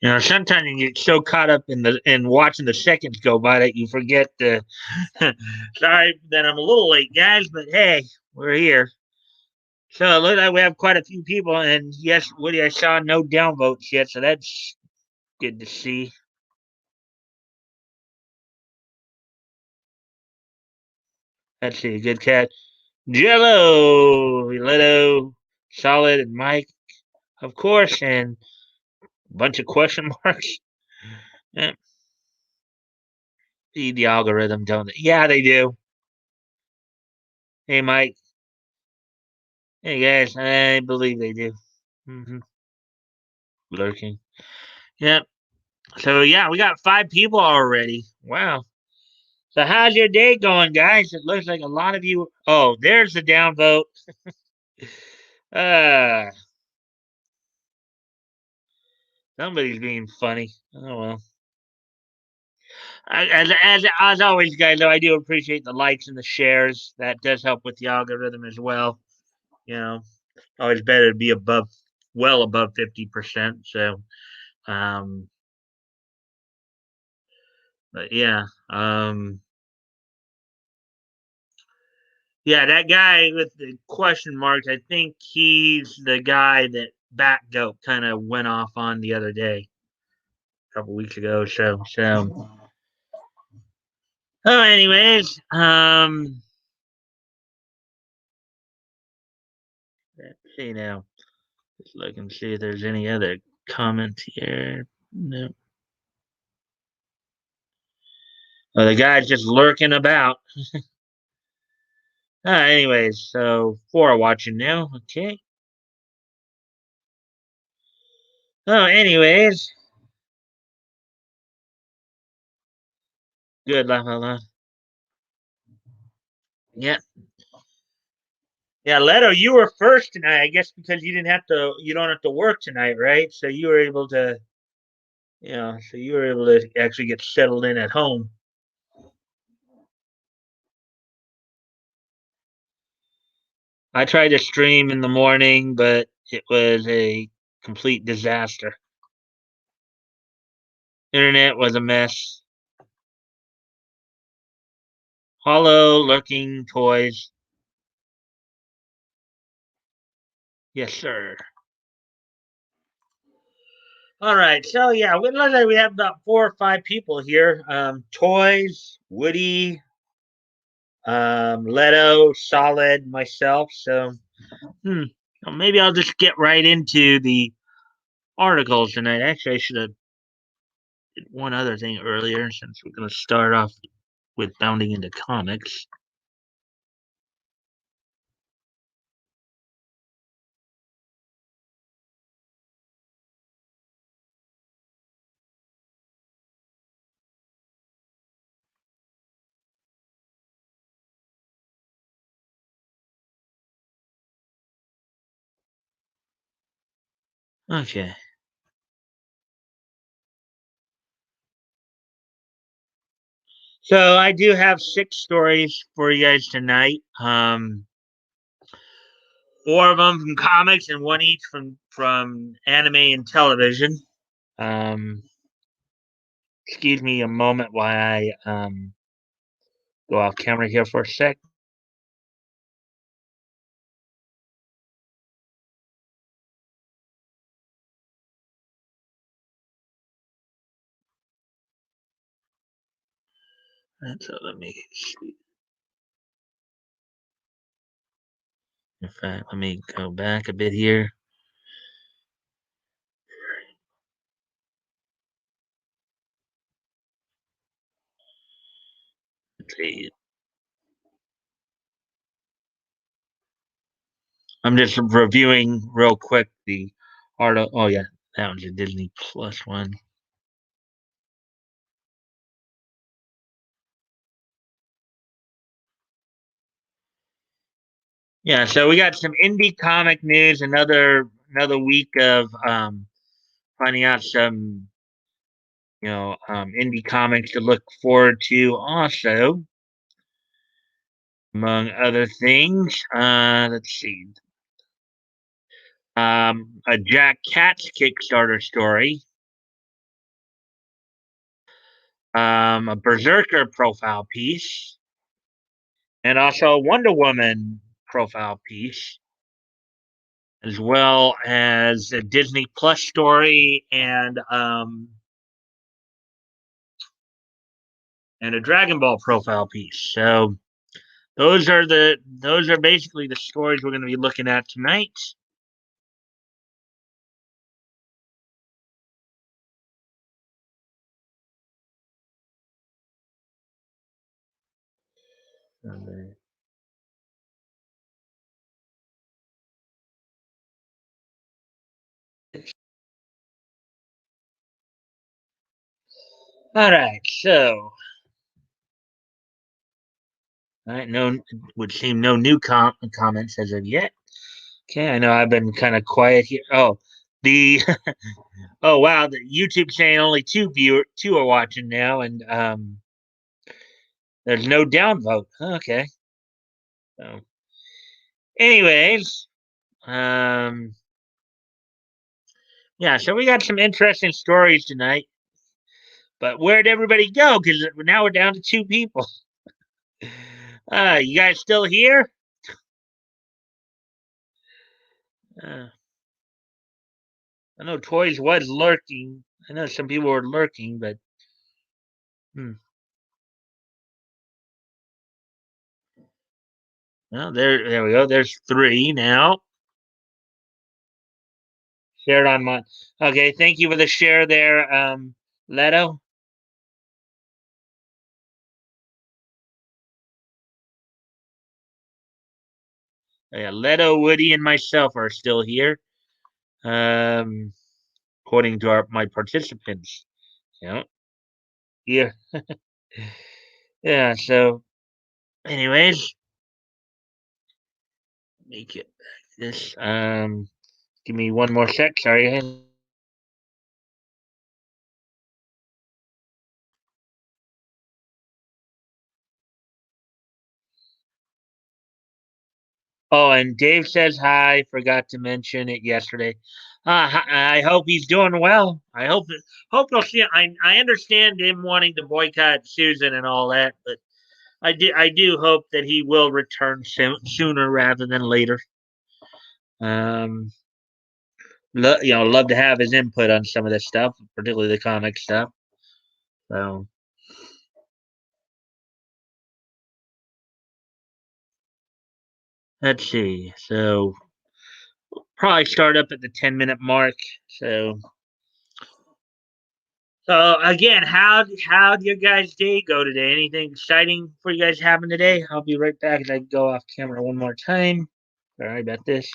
Sometimes you get so caught up in watching the seconds go by that you forget to. Sorry that I'm a little late, guys, but hey, we're here. So it looks like we have quite a few people, and yes, Woody, I saw no downvotes yet, so that's good to see. Let's see, good cat. Jello, Leto, Solid, and Mike, of course, and a bunch of question marks. Yeah, feed the algorithm, don't they? Yeah, they do. Hey, Mike. Hey, guys. I believe they do. Hmm. Lurking. Yep. So, yeah, we got 5 people already. Wow. So, how's your day going, guys? It looks like a lot of you. Oh, there's the downvote. Uh, somebody's being funny. Oh, well. As always, guys, though, I do appreciate the likes and the shares. That does help with the algorithm as well. You know, always better to be well above 50%. So, um, but yeah, that guy with the question marks, I think he's the guy that Backdope kind of went off on the other day, a couple weeks ago. Oh, anyways, let's see now. Just look and see if there's any other comments here. No. Oh, the guy's just lurking about. Anyways, so 4 are watching now. Okay. Oh, anyways, good. La la la. Yeah, yeah, Leto, you were first tonight. I guess because you don't have to work tonight, right? So you were able to, so you were able to actually get settled in at home. I tried to stream in the morning, but it was a complete disaster. Internet was a mess. Hollow lurking toys. Yes, sir. All right, so yeah, it looks like we have about 4 or 5 people here. Toys, Woody, Leto, Solid, myself. So, well, maybe I'll just get right into the articles tonight. Actually, I should have did one other thing earlier since we're going to start off with bounding into comics. Okay. So I do have 6 stories for you guys tonight. 4 of them from comics and one each from anime and television. Um, excuse me a moment while I go off camera here for a sec. And so let me see. In fact, let me go back a bit here. Let's see. I'm just reviewing real quick the article. Oh yeah, that one's a Disney Plus one. Yeah, so we got some indie comic news. Another week of finding out some indie comics to look forward to. Also, among other things, let's see, a Jack Katz Kickstarter story. a Berserker profile piece, and also a Wonder Woman profile piece, as well as a Disney Plus story and a Dragon Ball profile piece. So those are basically the stories we're going to be looking at tonight. All right, so all right, no would seem no new comments as of yet. Okay, I know I've been kind of quiet here. Oh, the oh wow, the YouTube saying only two are watching now, and there's no downvote. Okay, so anyways, um, yeah, so we got some interesting stories tonight. But where'd everybody go? Because now we're down to two people. You guys still here? Uh, I know Toys was lurking. I know some people were lurking, but hmm. Well, there we go. There's three now. Shared on my. Okay, thank you for the share there, Leto. Yeah, Leto, Woody, and myself are still here. Um, according to my participants. Yeah, yeah, yeah. So, anyways, make it this. Give me one more sec. Sorry. Oh, and Dave says hi. Forgot to mention it yesterday. I hope he's doing well. I hope he'll see. I understand him wanting to boycott Susan and all that, but I do hope that he will return sooner rather than later. Um, love to have his input on some of this stuff, particularly the comic stuff. So let's see. So probably start up at the 10-minute mark. So again, how'd your guys' day go today? Anything exciting for you guys happen today? I'll be right back as I go off camera one more time. Sorry about this.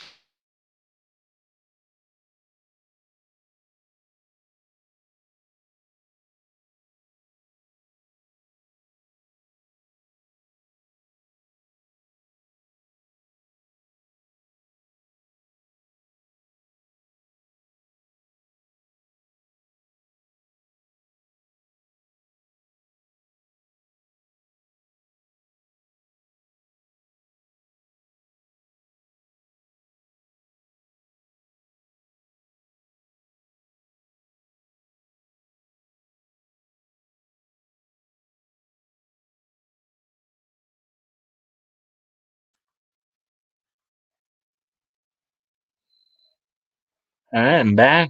I'm back.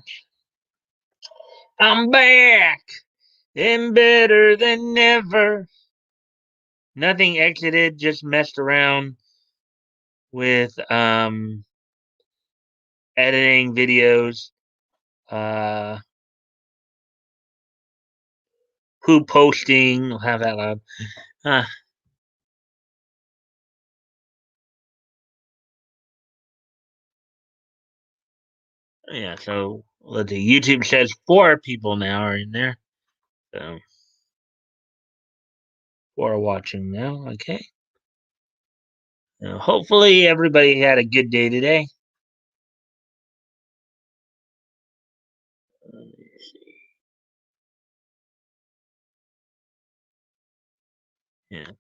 I'm back and better than ever. Nothing exited, just messed around with editing videos, uh who posting, I'll have that loud. Uh, yeah, so let's see. YouTube says four people now are in there. So four are watching now. Okay. Hopefully everybody had a good day today. Let me see. Yeah.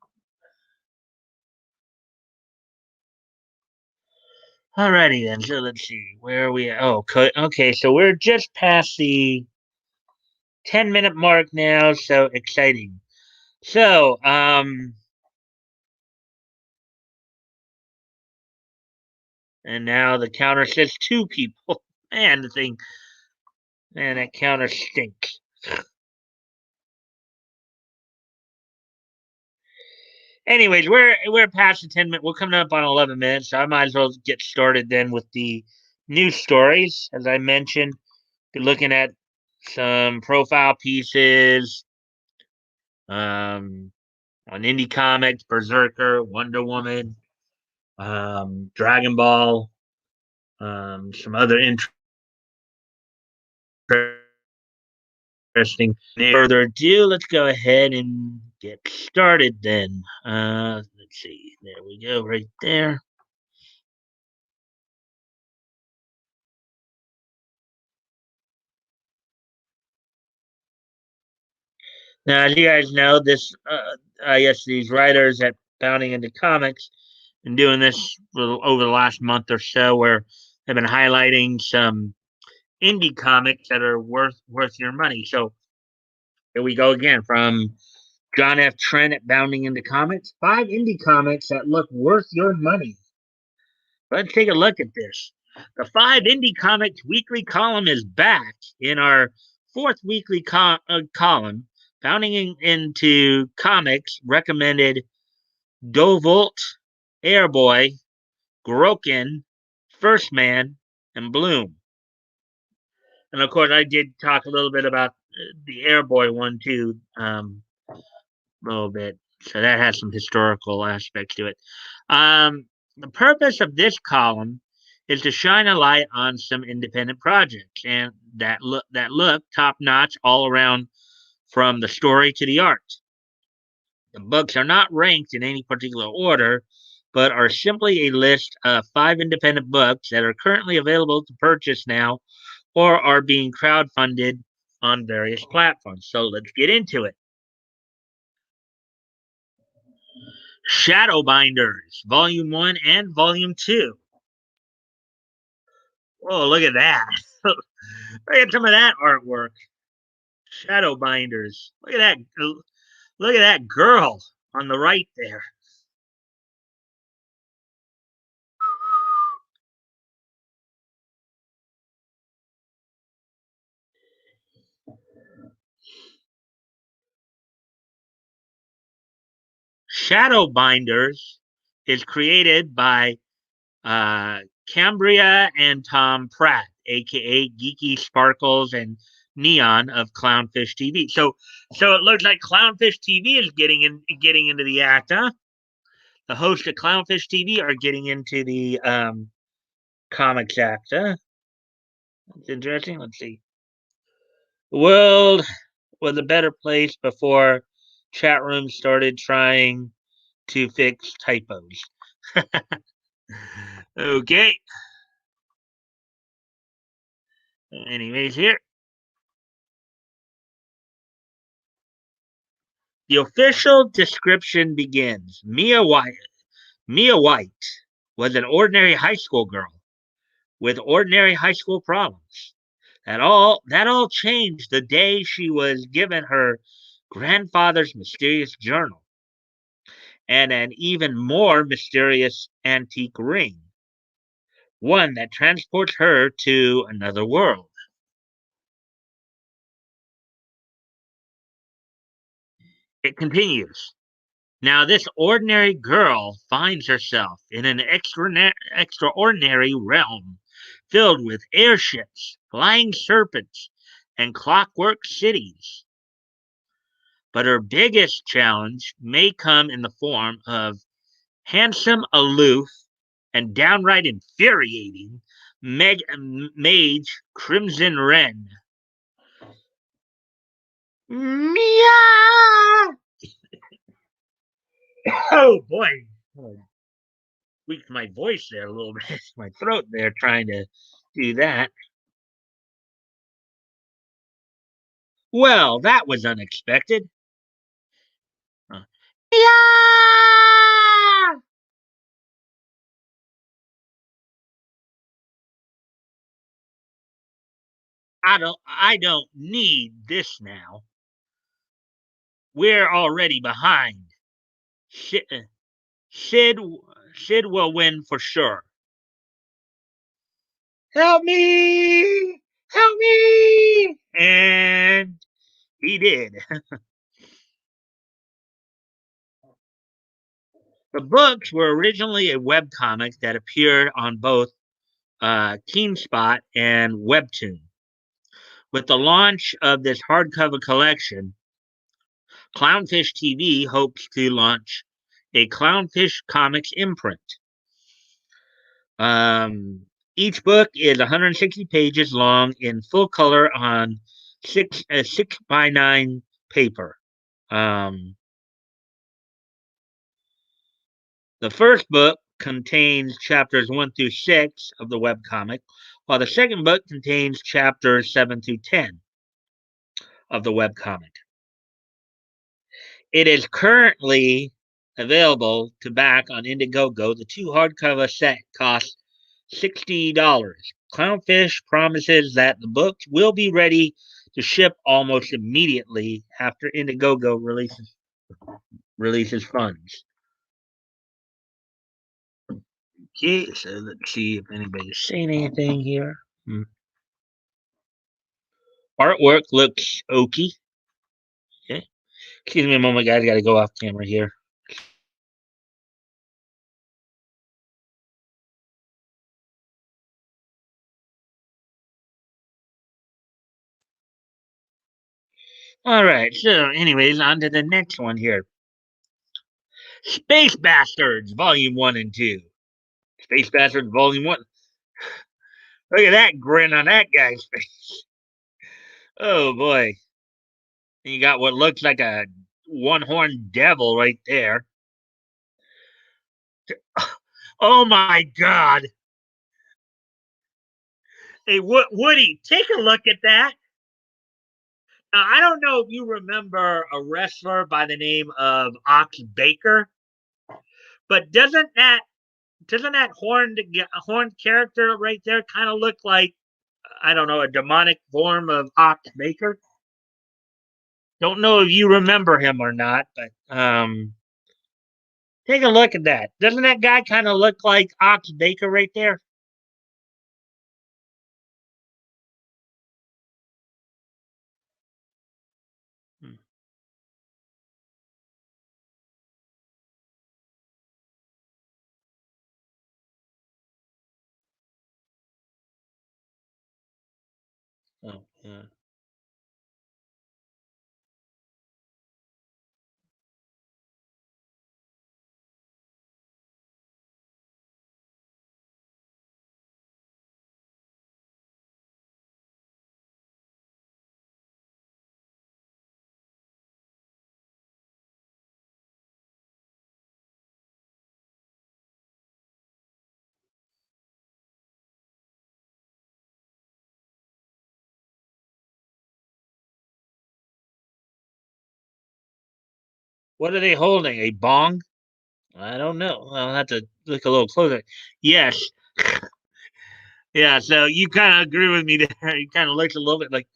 Alrighty then. So let's see. Where are we at? Oh, okay. So we're just past the 10-minute mark now, so exciting. So, and now the counter says 2 people. Man, the thing, man, that counter stinks. Anyways, we're past the 10 minute. We're coming up on 11 minutes, so I might as well get started then with the news stories. As I mentioned, be looking at some profile pieces on indie comics, Berserker, Wonder Woman, Dragon Ball, some other interesting. Further ado, let's go ahead and get started then. Let's see. There we go, right there. Now, as you guys know, I guess these writers at Bounding into Comics been doing this over the last month or so, where they've been highlighting some indie comics that are worth your money. So here we go again from John F. Trent at Bounding into Comics. 5 indie comics that look worth your money. Let's take a look at this. The 5 indie comics weekly column is back in our fourth weekly column. Bounding into Comics recommended Dovolt, Airboy, Groken, First Man, and Bloom. And of course, I did talk a little bit about the Airboy one too, a little bit. So that has some historical aspects to it. The purpose of this column is to shine a light on some independent projects and that look top notch all around, from the story to the art. The books are not ranked in any particular order, but are simply a list of 5 independent books that are currently available to purchase now or are being crowdfunded on various platforms. So let's get into it. Shadowbinders, Volume 1 and Volume 2. Whoa, look at that. Look at some of that artwork. Shadowbinders. Look at that. Look at that girl on the right there. Shadowbinders is created by uh, Cambria and Tom Pratt, aka Geeky Sparkles and Neon of Clownfish TV. So it looks like Clownfish TV is getting into the act, huh? The hosts of Clownfish TV are getting into the comics act, huh? That's interesting. Let's see. The world was a better place before chat rooms started trying to fix typos. Okay. Anyways, here. The official description begins. Mia White was an ordinary high school girl with ordinary high school problems. That all changed the day she was given her grandfather's mysterious journal and an even more mysterious antique ring, one that transports her to another world. It continues. Now, this ordinary girl finds herself in an extraordinary realm filled with airships, flying serpents, and clockwork cities. But her biggest challenge may come in the form of handsome, aloof, and downright infuriating Mage Crimson Wren. Meow! Oh boy. Oh, tweaked my voice there a little bit, my throat there, trying to do that. Well, that was unexpected. Uh, yeah! I don't need this now. We're already behind. Sid, Sid, Sid will win for sure. Help me! Help me! And he did. The books were originally a webcomic that appeared on both KeenSpot and Webtoon. With the launch of this hardcover collection, Clownfish TV hopes to launch a Clownfish Comics imprint. Um, each book is 160 pages long in full color on 6 by 9 paper. Um, the first book contains chapters 1 through 6 of the webcomic, while the second book contains chapters 7 through 10 of the webcomic. It is currently available to back on Indiegogo. The 2 hardcover set costs $60. Clownfish promises that the books will be ready to ship almost immediately after Indiegogo releases funds. Okay, so let's see if anybody's saying anything here. Artwork looks oaky. Okay. Excuse me a moment, guys. Got to go off camera here. All right. So, anyways, on to the next one here. Space Bastards, Volume 1 and 2. Space Bastards, Volume 1. Look at that grin on that guy's face. Oh, boy. And you got what looks like a one-horned devil right there. Oh, my God. Hey, Woody, take a look at that. Now, I don't know if you remember a wrestler by the name of Ox Baker, but doesn't that horned character right there kind of look like, I don't know, a demonic form of Ox Baker? Don't know if you remember him or not, but take a look at that. Doesn't that guy kind of look like Ox Baker right there? Hmm. Oh, yeah. What are they holding? A bong? I don't know. I'll have to look a little closer. Yes. Yeah, so you kind of agree with me there. He kind of looks a little bit like,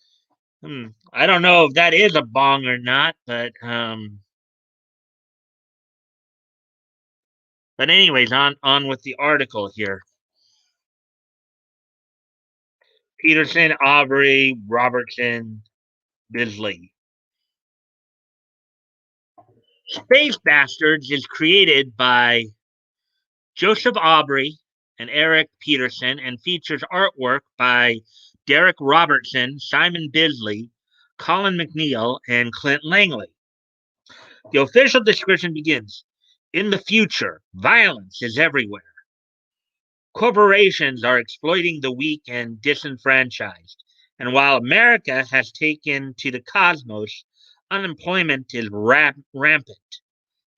I don't know if that is a bong or not, but anyways, on with the article here. Peterson, Aubrey, Robertson, Bisley. Space Bastards is created by Joseph Aubrey and Eric Peterson and features artwork by Derek Robertson, Simon Bisley, Colin McNeil, and Clint Langley. The official description begins: in the future, violence is everywhere. Corporations are exploiting the weak and disenfranchised. And while America has taken to the cosmos, unemployment is rampant.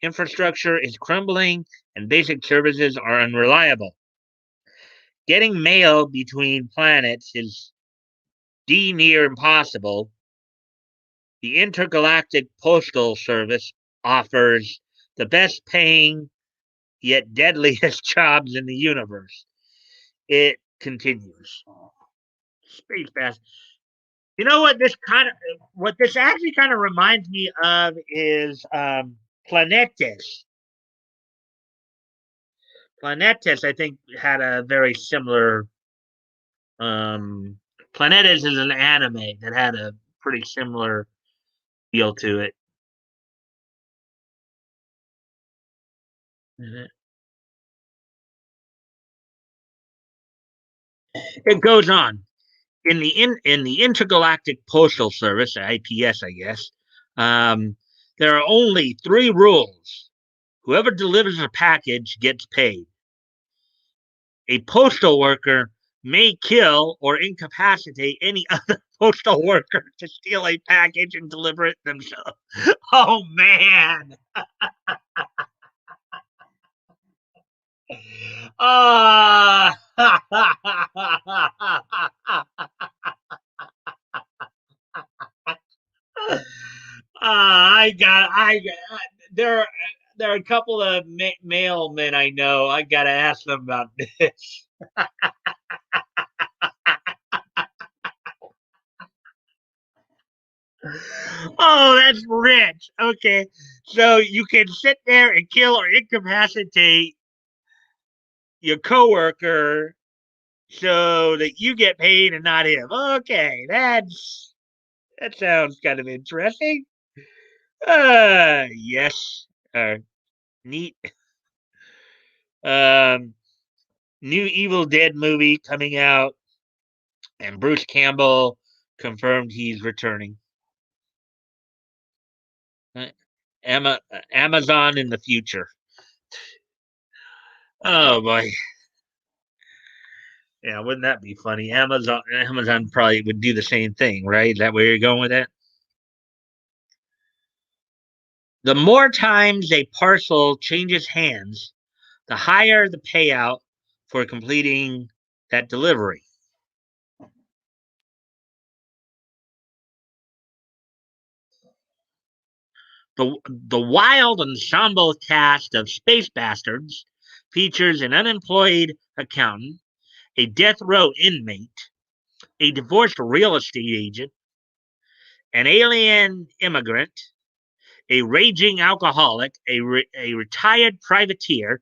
Infrastructure is crumbling, and basic services are unreliable. Getting mail between planets is near impossible. The Intergalactic Postal Service offers the best paying yet deadliest jobs in the universe. It continues. Space Bass. You know what this actually kind of reminds me of is Planetes. Planetes, I think, had a very similar. Um, Planetes is an anime that had a pretty similar feel to it. Mhm. It goes on in the Intergalactic Postal Service, IPS, I guess. Um, there are only three rules: whoever delivers a package gets paid. A postal worker may kill or incapacitate any other postal worker to steal a package and deliver it themselves. Oh man. Ah. I got there. There are a couple of mailmen I know. I gotta ask them about this. Oh, that's rich. Okay, so you can sit there and kill or incapacitate your coworker so that you get paid and not him. Okay, that sounds kind of interesting. Yes, neat. Um, New Evil Dead movie coming out, and Bruce Campbell confirmed he's returning. Uh, Amazon in the future. Oh boy, yeah, wouldn't that be funny? Amazon probably would do the same thing, right? Is that where you're going with that? The more times a parcel changes hands, the higher the payout for completing that delivery. The wild ensemble cast of Space Bastards features an unemployed accountant, a death row inmate, a divorced real estate agent, an alien immigrant, a raging alcoholic, a retired privateer,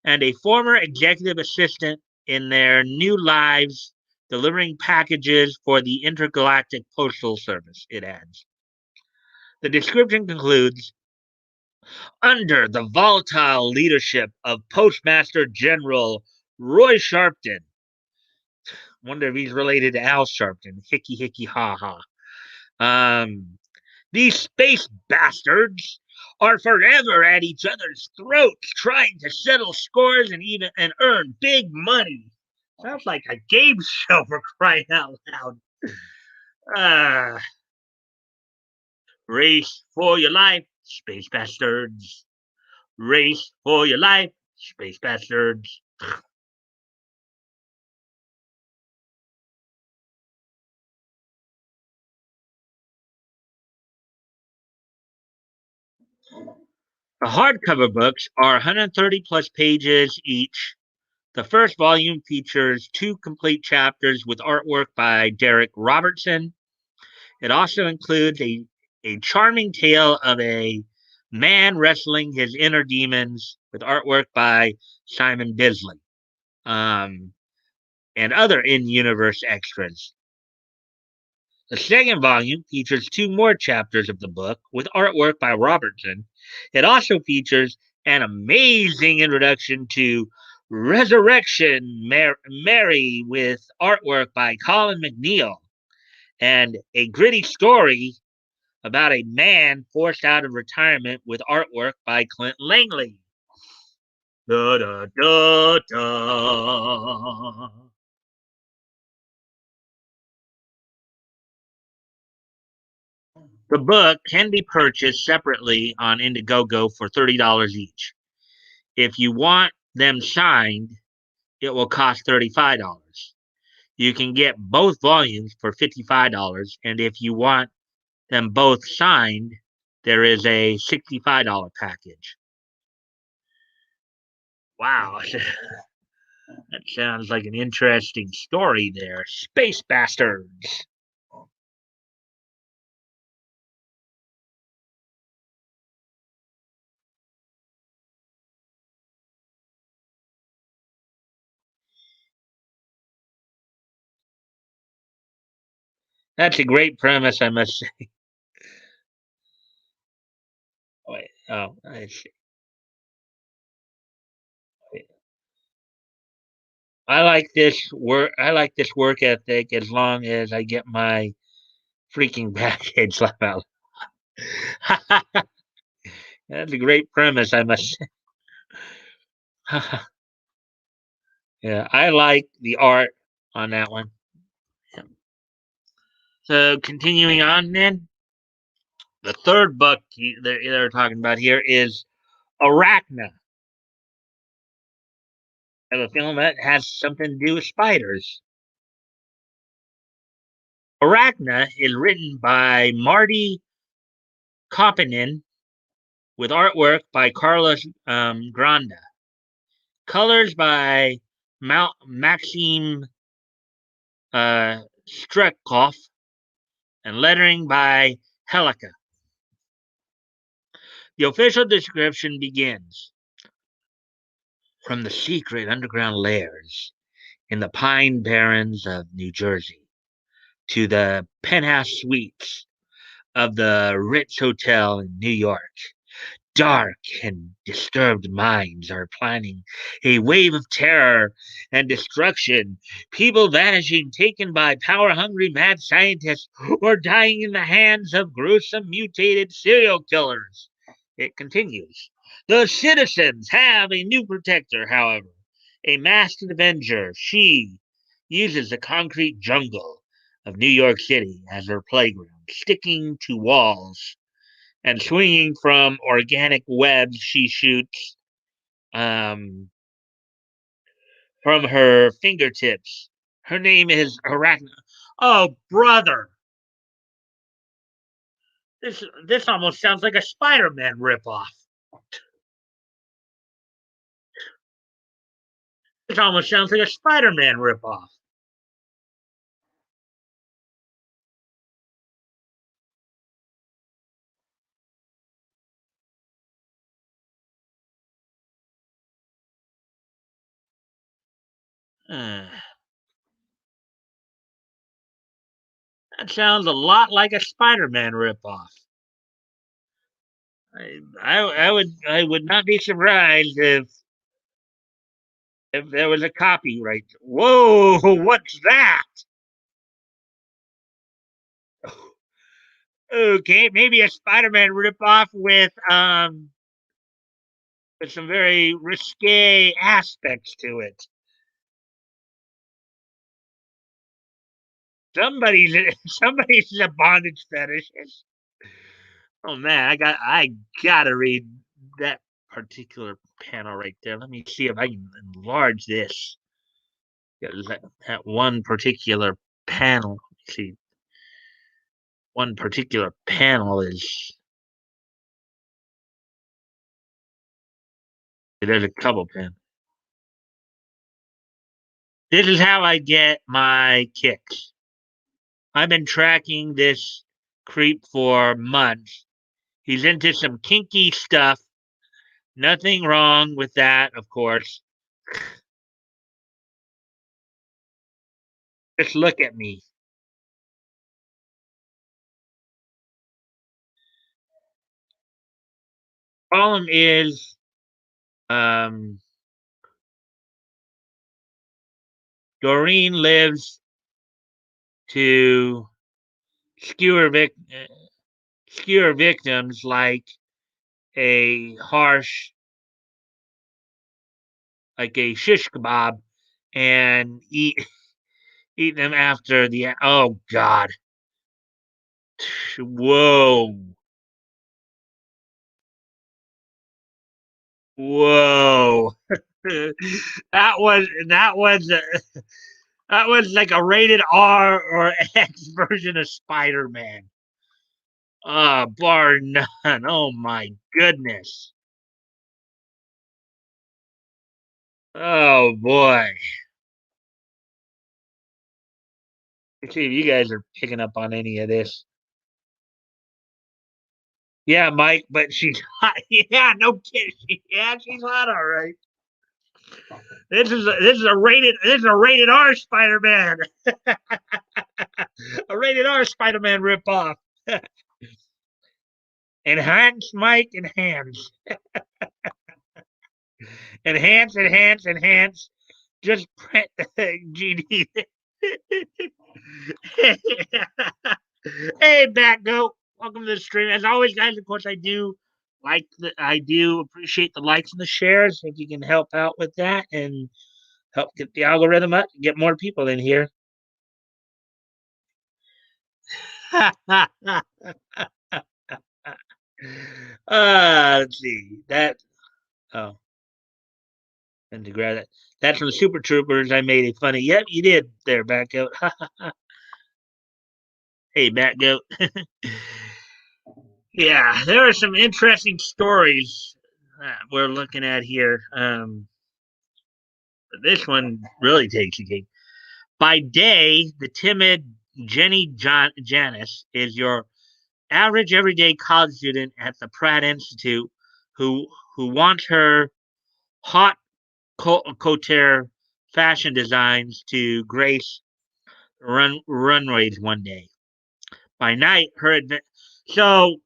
and a former executive assistant in their new lives delivering packages for the Intergalactic Postal Service, it adds. The description concludes under the volatile leadership of Postmaster General Roy Sharpton. Wonder if he's related to Al Sharpton. Hickey, hickey, ha ha. Um, these space bastards are forever at each other's throats, trying to settle scores and earn big money. Sounds like a game show for crying out loud. Uh, Race for your life, space bastards. Race for your life, space bastards. The hardcover books are 130 plus pages each. The first volume features two complete chapters with artwork by Derek Robertson. It also includes a charming tale of a man wrestling his inner demons with artwork by Simon Bisley, um, and other in universe extras. The second volume features two more chapters of the book with artwork by Robertson. It also features an amazing introduction to Resurrection Mary with artwork by Colin McNeil and a gritty story about a man forced out of retirement with artwork by Clint Langley. Da, da, da, da. The book can be purchased separately on Indiegogo for $30 each. If you want them signed, it will cost $35. You can get both volumes for $55, and if you want them both signed, there is a $65 package. Wow, that sounds like an interesting story there. Space Bastards. That's a great premise, I must say. Wait, oh, I see. I like this work ethic as long as I get my freaking package level. That's a great premise, I must say. Yeah, I like the art on that one. Yeah. So continuing on, then the third book they're talking about here is Arachna. I have a feeling that has something to do with spiders. Arachna is written by Marty Koppinen with artwork by Carlos Granda. Colors by Maxim Strekov and lettering by Helika. The official description begins from the secret underground lairs in the pine barrens of New Jersey to the penthouse suites of the Ritz Hotel in New York. Dark and disturbed minds are planning a wave of terror and destruction. People vanishing, taken by power hungry mad scientists, or dying in the hands of gruesome mutated serial killers. It continues. The citizens have a new protector, however, a masked avenger. She uses the concrete jungle of New York City as her playground, sticking to walls and swinging from organic webs she shoots from her fingertips. Her name is Arachna. Oh, brother, this almost sounds like a Spider-Man ripoff. This almost sounds like a Spider-Man ripoff. Uh, that sounds a lot like a Spider-Man ripoff. I would not be surprised if there was a copyright. Whoa, what's that? Okay, maybe a Spider-Man ripoff with some very risque aspects to it. Somebody's somebody's a bondage fetishist. Oh man, I gotta read that particular panel right there. Let me see if I can enlarge this. That one particular panel. Let's see, one particular panel is there's a couple panels. This is how I get my kicks. I've been tracking this creep for months. He's into some kinky stuff. Nothing wrong with that, of course. Just look at me. Problem is, um, Doreen lives to skewer, skewer victims a harsh, like a shish kebab, and eat them after the. Oh God! Whoa! Whoa! That was like a rated R or X version of Spider Man. Bar none. Oh my goodness. Oh boy. Let's see if you guys are picking up on any of this. Yeah, Mike, but she's hot. Yeah, no kidding. Yeah, she's hot, all right. This is a rated R Spider Man. A rated R Spider-Man ripoff. Enhance, Mike, enhance. Enhance, enhance, enhance. Just print the GD. Hey, Batgoat. Welcome to the stream. As always, guys, of course, I do appreciate the likes and the shares. If you can help out with that and help get the algorithm up, get more people in here. Let's see. Oh, and to grab that. That's from the Super Troopers. I made a funny. Yep, you did there, Batgoat. Hey, Batgoat. Yeah, there are some interesting stories we're looking at here. This one really takes the cake. By day, the timid Janice is your average everyday college student at the Pratt Institute who wants her hot couture fashion designs to grace runways one day. By night, so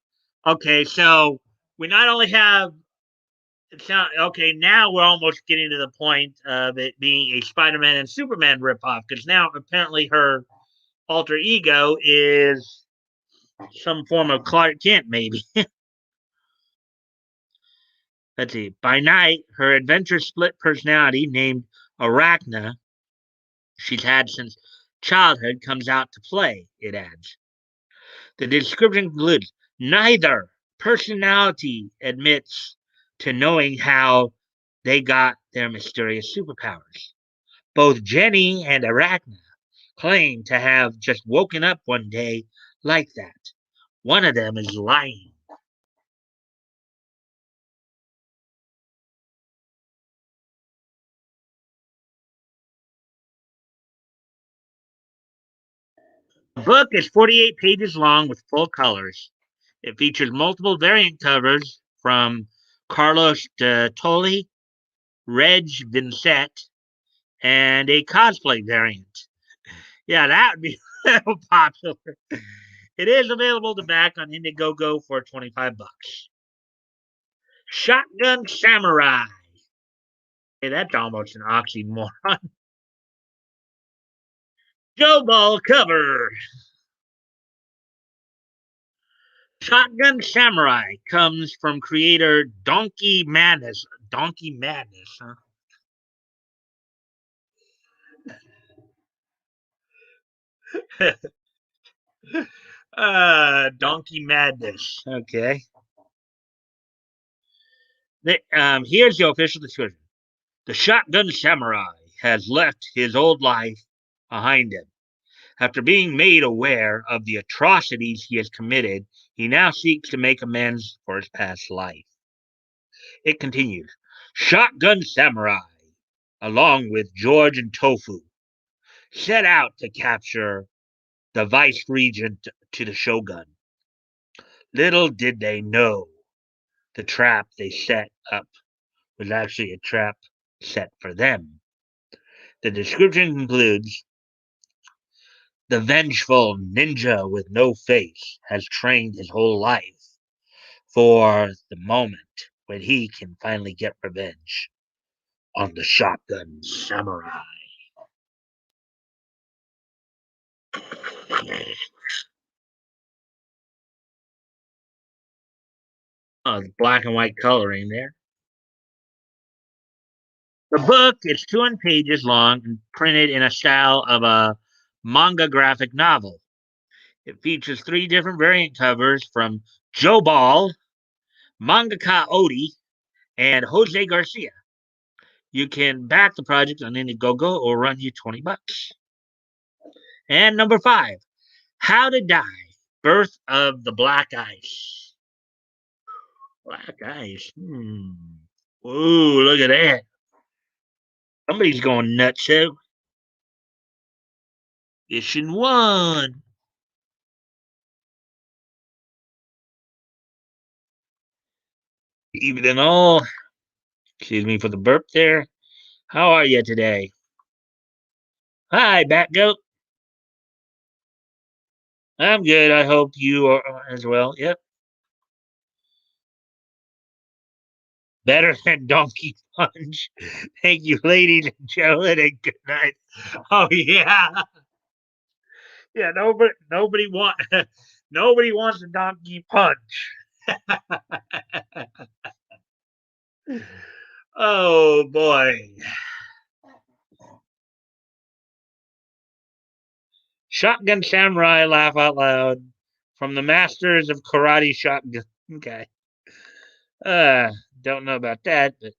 okay, so we not only have okay, now we're almost getting to the point of it being a Spider-Man and Superman ripoff because now apparently her alter ego is some form of Clark Kent, maybe. Let's see. By night, her adventure split personality named Arachna, she's had since childhood, comes out to play, it adds. The description concludes neither personality admits to knowing how they got their mysterious superpowers. Both Jenny and Arachna claim to have just woken up one day like that. One of them is lying. The book is 48 pages long with full colors. It features multiple variant covers from Carlos de Tolly, Reg Vincent, and a cosplay variant. Yeah, that would be popular. It is available to back on Indiegogo for 25 bucks. Shotgun Samurai. Hey, that's almost an oxymoron. Joe Ball cover. Shotgun Samurai comes from creator Donkey Madness. Donkey Madness, huh? Donkey Madness. Okay. Here's the official description. The Shotgun Samurai has left his old life behind him. After being made aware of the atrocities he has committed, he now seeks to make amends for his past life. It continues. Shotgun Samurai, along with George and Tofu, set out to capture the vice regent to the shogun. Little did they know the trap they set up was actually a trap set for them. The description concludes the vengeful ninja with no face has trained his whole life for the moment when he can finally get revenge on the Shotgun Samurai. Oh, black and white coloring there. The book is 200 pages long and printed in a style of a manga graphic novel. It features 3 different variant covers from Joe Ball, Mangaka Odi, and Jose Garcia. You can back the project on Indiegogo or run you 20 bucks. And number 5, How to Die, Birth of the Black Ice. Black Ice. Ooh, look at that. Somebody's going nuts, too. Issue 1. Even all. Excuse me for the burp there. How are you today? Hi, Batgoat. I'm good. I hope you are as well. Yep. Better than Donkey Punch. Thank you, ladies and gentlemen, and good night. Oh yeah, yeah. Nobody wants a Donkey Punch. Oh boy. Shotgun Samurai, laugh out loud. From the masters of karate shotgun. Okay. Uh, don't know about that, but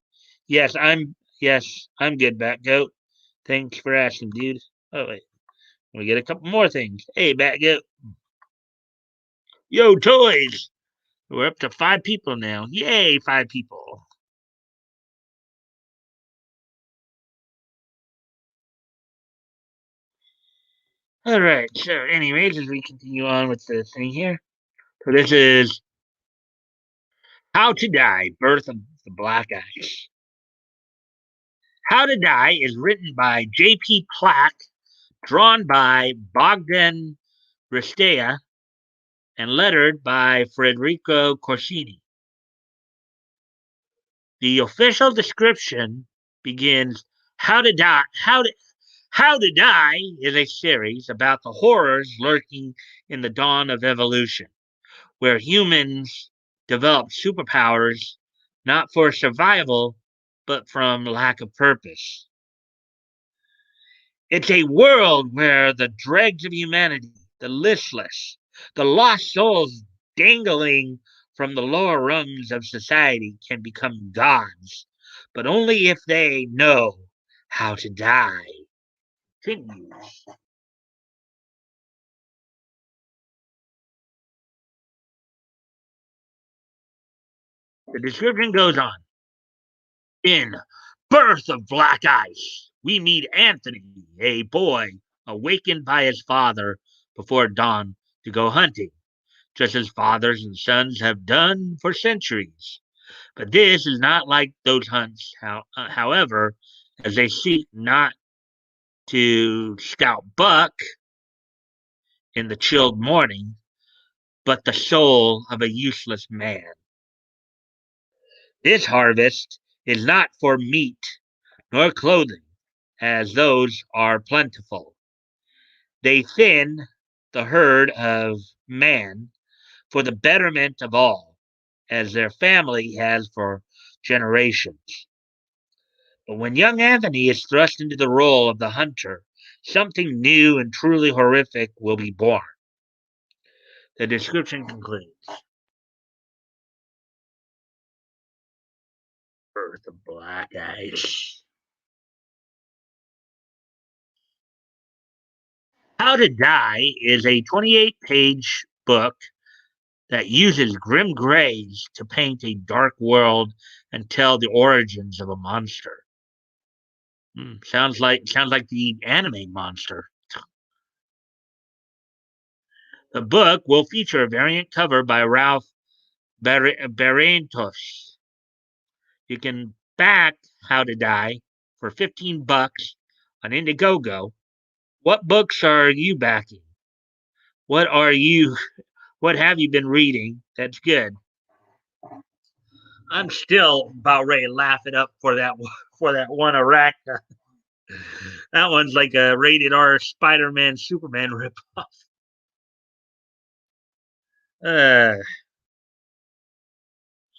yes, I'm good, Bat Goat. Thanks for asking, dude. Oh wait, we get a couple more things. Hey, Bat Goat. Yo, toys. We're up to 5 people now. Yay, 5 people. All right. So, anyways, as we continue on with the thing here, so this is How to Die: Birth of the Black Ice. How to Die is written by J.P. Plack, drawn by Bogdan Ristea, and lettered by Federico Corsini. The official description begins How to Die is a series about the horrors lurking in the dawn of evolution, where humans develop superpowers not for survival, but from lack of purpose. It's a world where the dregs of humanity, the listless, the lost souls dangling from the lower rungs of society can become gods, but only if they know how to die. Continues. The description goes on. In Birth of Black Ice, we meet Anthony, a boy awakened by his father before dawn to go hunting, just as fathers and sons have done for centuries. But this is not like those hunts, however, as they seek not to scout buck in the chilled morning, but the soul of a useless man. This harvest is not for meat nor clothing, as those are plentiful. They thin the herd of man for the betterment of all, as their family has for generations. But when young Anthony is thrust into the role of the hunter, something new and truly horrific will be born. The description concludes. Birth of Black Ice. How to Die is a 28-page book that uses grim grays to paint a dark world and tell the origins of a monster. Sounds like the anime monster. The book will feature a variant cover by Ralph Barrientos. You can back How to Die for 15 bucks on Indiegogo. What books are you backing? What are you what have you been reading that's good? I'm still about ready to laugh it up for that one Arachna. That one's like a rated R Spider-Man Superman ripoff. Uh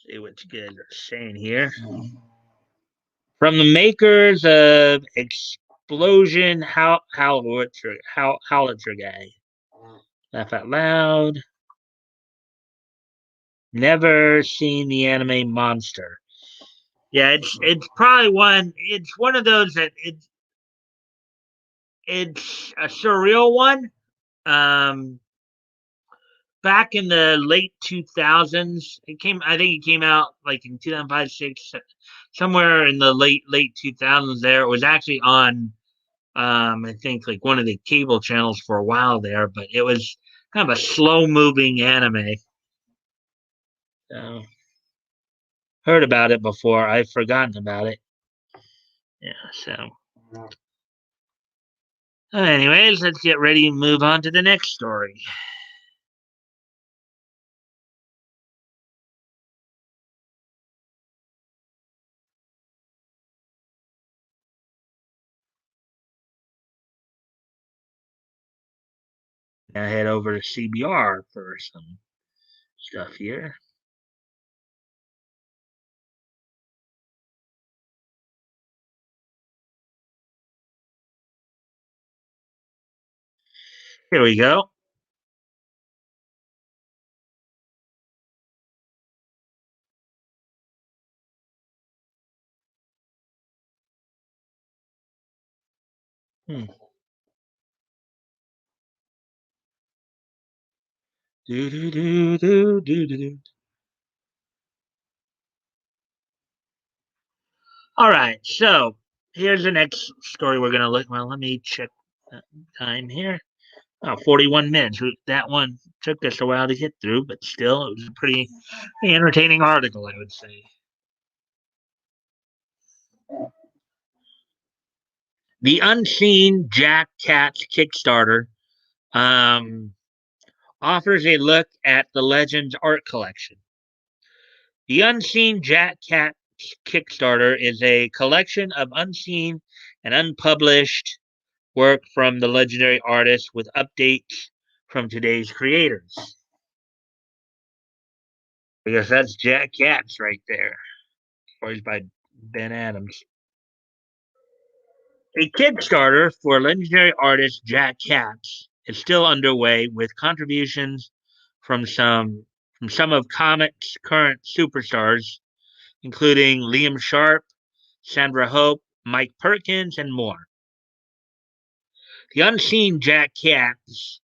see what you guys are saying here. From the makers of Explosion Howlitzer Guy. Laugh out loud. Never seen the anime Monster. Yeah, it's probably one. It's one of those that it's a surreal one. Um, Back in the late 2000s, I think it came out like in 2005, six, somewhere in the late 2000s. There, it was actually on I think like one of the cable channels for a while there, but it was kind of a slow moving anime. So, heard about it before. I've forgotten about it. Yeah. So, anyways, let's get ready and move on to the next story. Now head over to CBR for some stuff here. Here we go. Hmm. Do, do, do, do, do, do, do. All right, so here's the next story we're going to look. Well, let me check the time here. Oh, 41 minutes. That one took us a while to get through, but still, it was a pretty entertaining article, I would say. The Unseen Jack Cats Kickstarter um, offers a look at the Legends art collection. The Unseen Jack Cat Kickstarter is a collection of unseen and unpublished work from the legendary artist with updates from today's creators. Because that's Jack Katz right there, voiced by Ben Adams. A Kickstarter for legendary artist Jack Katz is still underway with contributions from some of comics' current superstars, including Liam Sharp, Sandra Hope, Mike Perkins, and more. The Unseen Jack Katz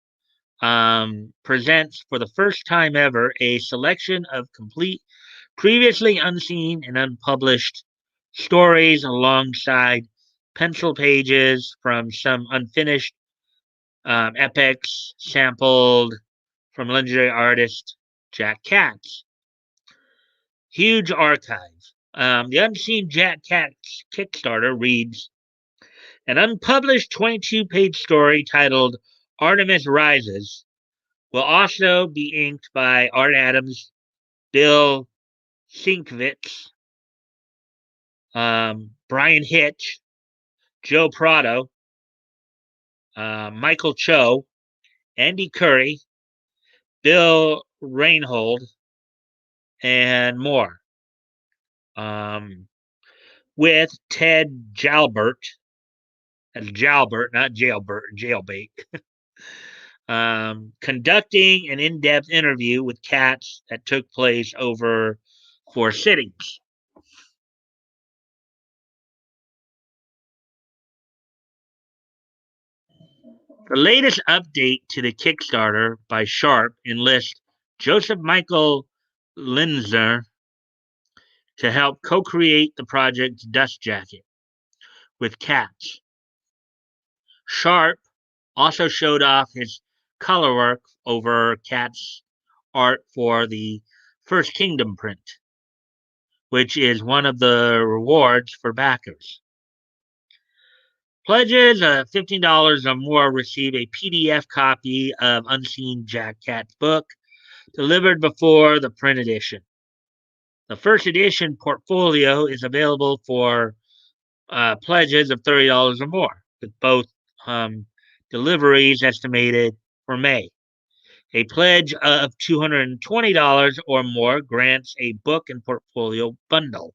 presents for the first time ever a selection of complete, previously unseen and unpublished stories alongside pencil pages from some unfinished epics sampled from legendary artist Jack Katz. Huge archive. The Unseen Jack Katz Kickstarter reads an unpublished 22-page story titled Artemis Rises will also be inked by Art Adams, Bill Sienkiewicz, Brian Hitch, Joe Prado, Michael Cho, Andy Curry, Bill Reinhold, and more. With Ted Jalbert, that's Jalbert, not Jailbait, conducting an in-depth interview with Katz that took place over 4 sittings. The latest update to the Kickstarter by Sharp enlists Joseph Michael Linzer to help co-create the project's dust jacket with Katz. Sharp also showed off his color work over Katz art for the First Kingdom print, which is one of the rewards for backers. Pledges of $15 or more receive a PDF copy of Unseen Jack Kat's book delivered before the print edition. The first edition portfolio is available for pledges of $30 or more, with both deliveries estimated for May. A pledge of $220 or more grants a book and portfolio bundle.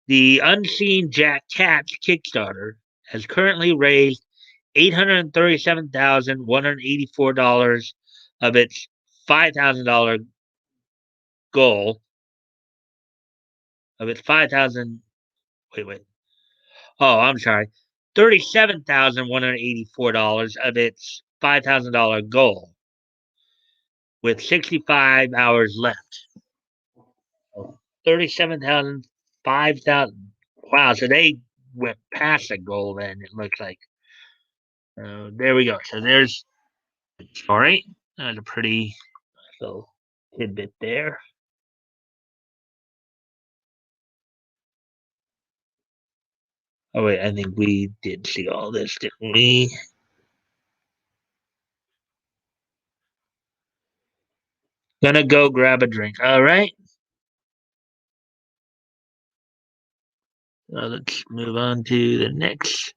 The Unseen Jack Katz Kickstarter has currently raised $837,184 of its $5,000 goal. Of its 5,000, wait. Oh, I'm sorry. $37,184 of its $5,000 goal, with 65 hours left. 37,000, 5,000. Wow, so they went past the goal then, it looks like. There we go. So there's the story. That's a pretty little tidbit there. Oh, wait, I think we did see all this, didn't we? Gonna go grab a drink. All right. Let's move on to the next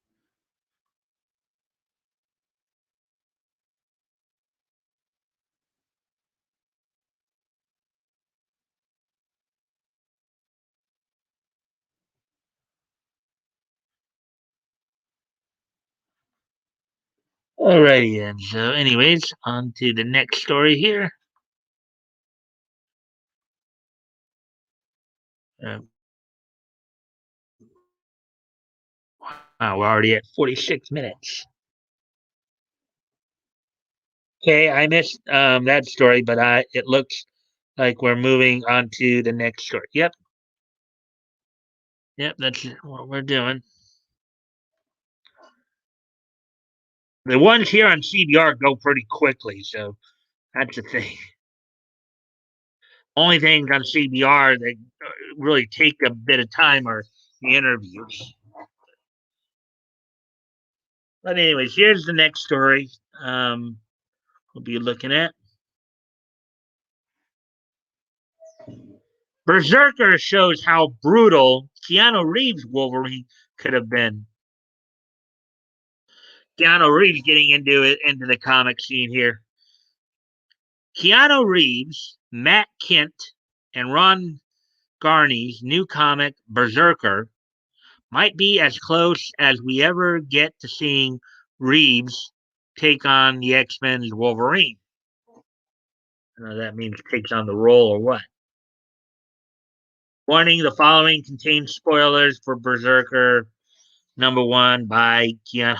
Alrighty then. So, anyways, on to the next story here. Uh, wow, we're already at 46 minutes. Okay, I missed that story, but it looks like we're moving on to the next story. Yep, yep, that's what we're doing. The ones here on CBR go pretty quickly, so that's the thing. Only things on CBR that really take a bit of time are the interviews. But anyways, here's the next story. We'll be looking at. Berserker shows how brutal Keanu Reeves' Wolverine could have been. Keanu Reeves getting into the comic scene here. Keanu Reeves, Matt Kent, and Ron Garney's new comic Berserker might be as close as we ever get to seeing Reeves take on the X-Men's Wolverine. I don't know if that means takes on the role or what. Warning: the following contains spoilers for Berserker #1 by Keanu.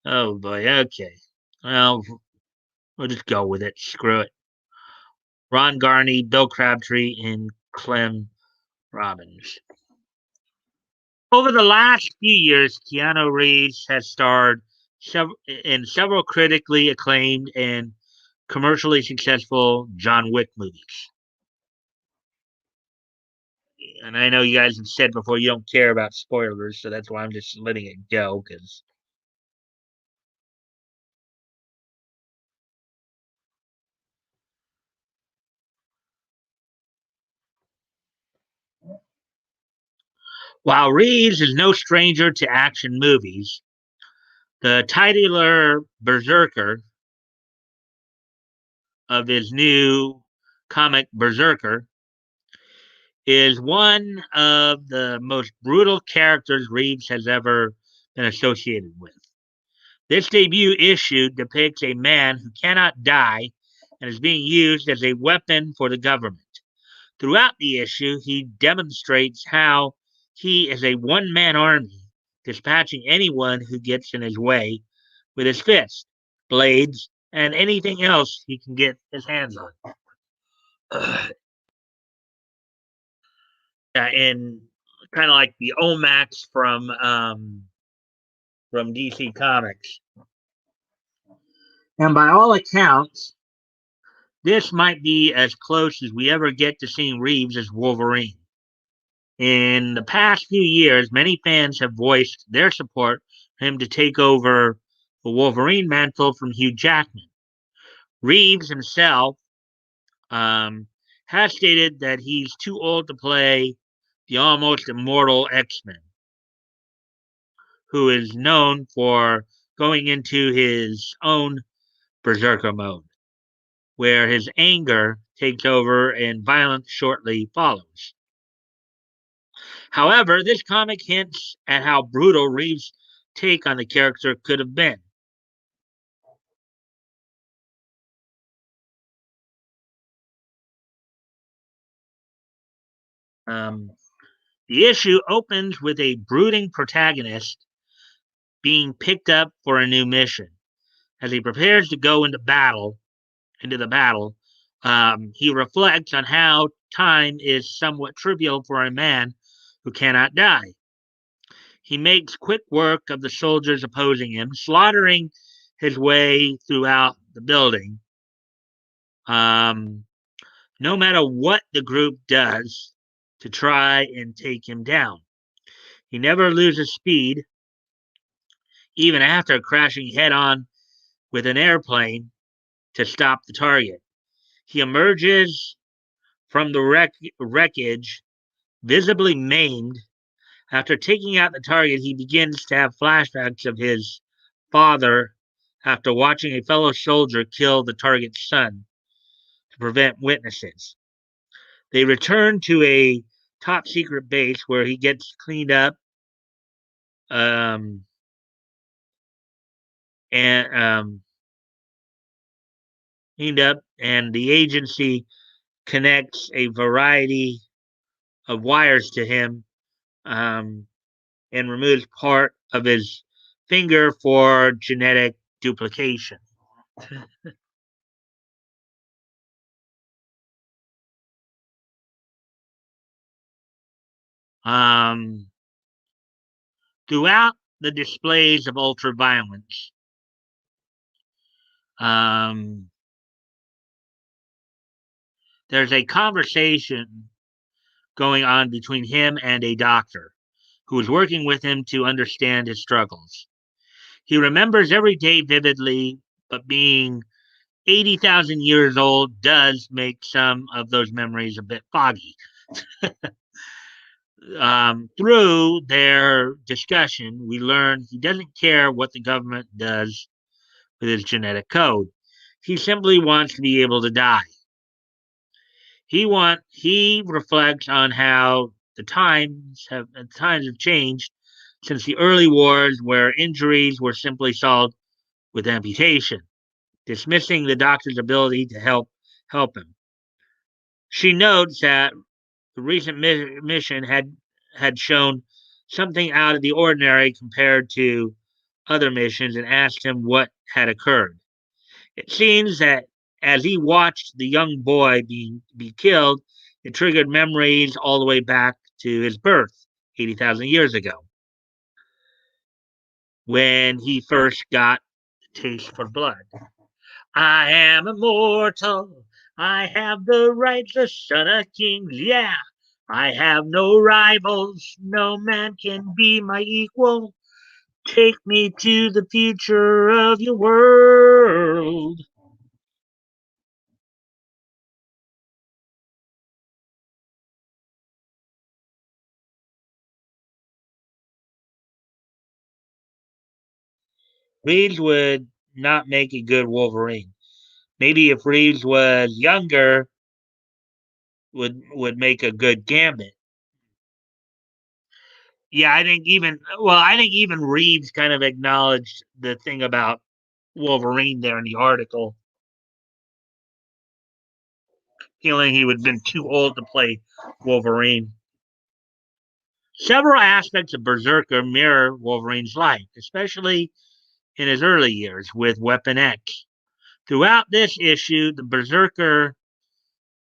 Oh boy, okay. Well, we'll just go with it. Screw it. Ron Garney, Bill Crabtree, and Clem Robbins. Over the last few years, Keanu Reeves has starred in several critically acclaimed and commercially successful John Wick movies. And I know you guys have said before you don't care about spoilers, so that's why I'm just letting it go. Because while Reeves is no stranger to action movies, the titular Berserker of his new comic Berserker is one of the most brutal characters Reeves has ever been associated with. This debut issue depicts a man who cannot die and is being used as a weapon for the government. Throughout the issue, he demonstrates how he is a one man army, dispatching anyone who gets in his way with his fists, blades, and anything else he can get his hands on. Yeah, and kind of like the Omax from DC Comics. And by all accounts, this might be as close as we ever get to seeing Reeves as Wolverine. In the past few years, many fans have voiced their support for him to take over the Wolverine mantle from Hugh Jackman. Reeves himself has stated that he's too old to play the almost immortal X-Men, who is known for going into his own berserker mode, where his anger takes over and violence shortly follows. However, this comic hints at how brutal Reeves' take on the character could have been. Um, the issue opens with a brooding protagonist being picked up for a new mission. As he prepares to go into the battle, he reflects on how time is somewhat trivial for a man who cannot die. He makes quick work of the soldiers opposing him, slaughtering his way throughout the building. Um, no matter what the group does to try and take him down, he never loses speed, even after crashing head on with an airplane to stop the target. He emerges from the wreckage visibly maimed. After taking out the target, he begins to have flashbacks of his father after watching a fellow soldier kill the target's son to prevent witnesses. They return to a top secret base where he gets cleaned up um, and and the agency connects a variety of wires to him, um, and removes part of his finger for genetic duplication. Um, Throughout the displays of ultraviolence, um, there's a conversation going on between him and a doctor who is working with him to understand his struggles. He remembers every day vividly, but being 80,000 years old does make some of those memories a bit foggy. Through their discussion, we learn he doesn't care what the government does with his genetic code. He simply wants to be able to die. He reflects on how the times have changed since the early wars, where injuries were simply solved with amputation, dismissing the doctor's ability to help him. She notes that the recent mission had shown something out of the ordinary compared to other missions, and asked him what had occurred. It seems that as he watched the young boy be killed, it triggered memories all the way back to his birth 80,000 years ago, when he first got the taste for blood. I am immortal. I have the right, the son of kings. Yeah. I have no rivals. No man can be my equal. Take me to the future of your world. Reeves would not make a good Wolverine. Maybe if Reeves was younger, would make a good Gambit. Yeah, I think even Reeves kind of acknowledged the thing about Wolverine there in the article, feeling he would have been too old to play Wolverine. Several aspects of Berserker mirror Wolverine's life, especially in his early years with Weapon X. Throughout this issue, the Berserker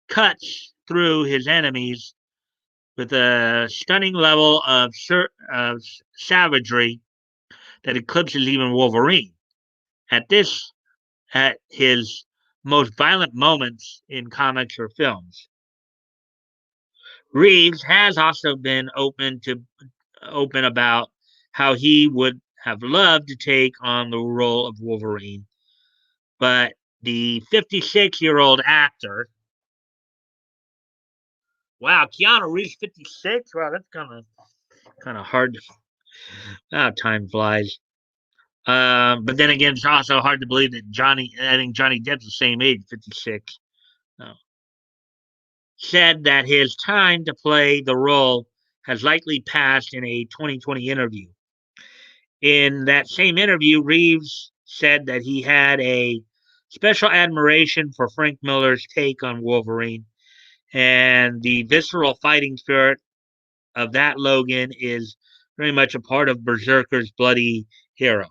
cuts through his enemies with a stunning level of savagery that eclipses even Wolverine. At this, at his most violent moments in comics or films, Reeves has also been open about how he would have loved to take on the role of Wolverine, but the 56-year-old actor. Wow, Keanu Reeves 56. Wow, that's kind of hard to. Time flies. But then again, it's also hard to believe that Johnny. I think Johnny Depp's the same age, 56. Uh, Said that his time to play the role has likely passed in a 2020 interview. In that same interview, Reeves said that he had a special admiration for Frank Miller's take on Wolverine, and the visceral fighting spirit of that Logan is very much a part of Berserker's bloody hero.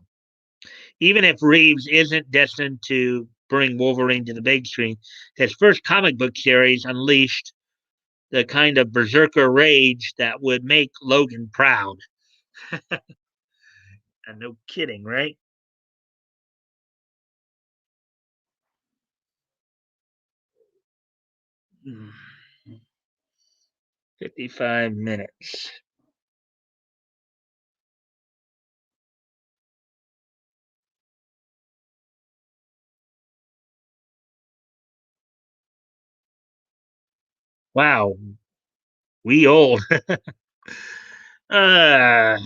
Even if Reeves isn't destined to bring Wolverine to the big screen, his first comic book series unleashed the kind of berserker rage that would make Logan proud. And no kidding, right? 55 minutes. Wow, we old. uh, all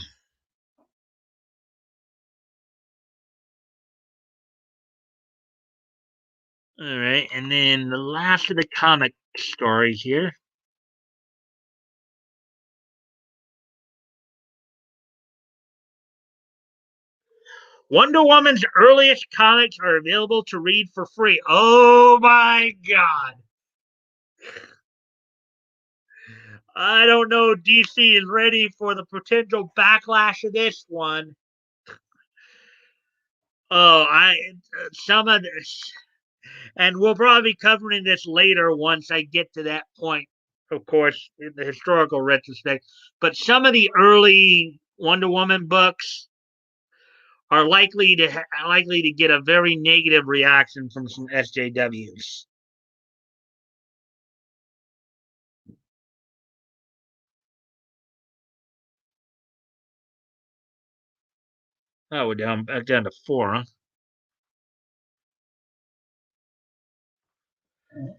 right, and then the last of the comic stories here. Wonder Woman's earliest comics are available to read for free. Oh my god. I don't know if DC is ready for the potential backlash of this one. Oh, some of this, and we'll probably be covering this later once I get to that point, of course, in the historical retrospect. But some of the early Wonder Woman books are likely to get a very negative reaction from some SJWs. Oh, we're down back down to four, huh?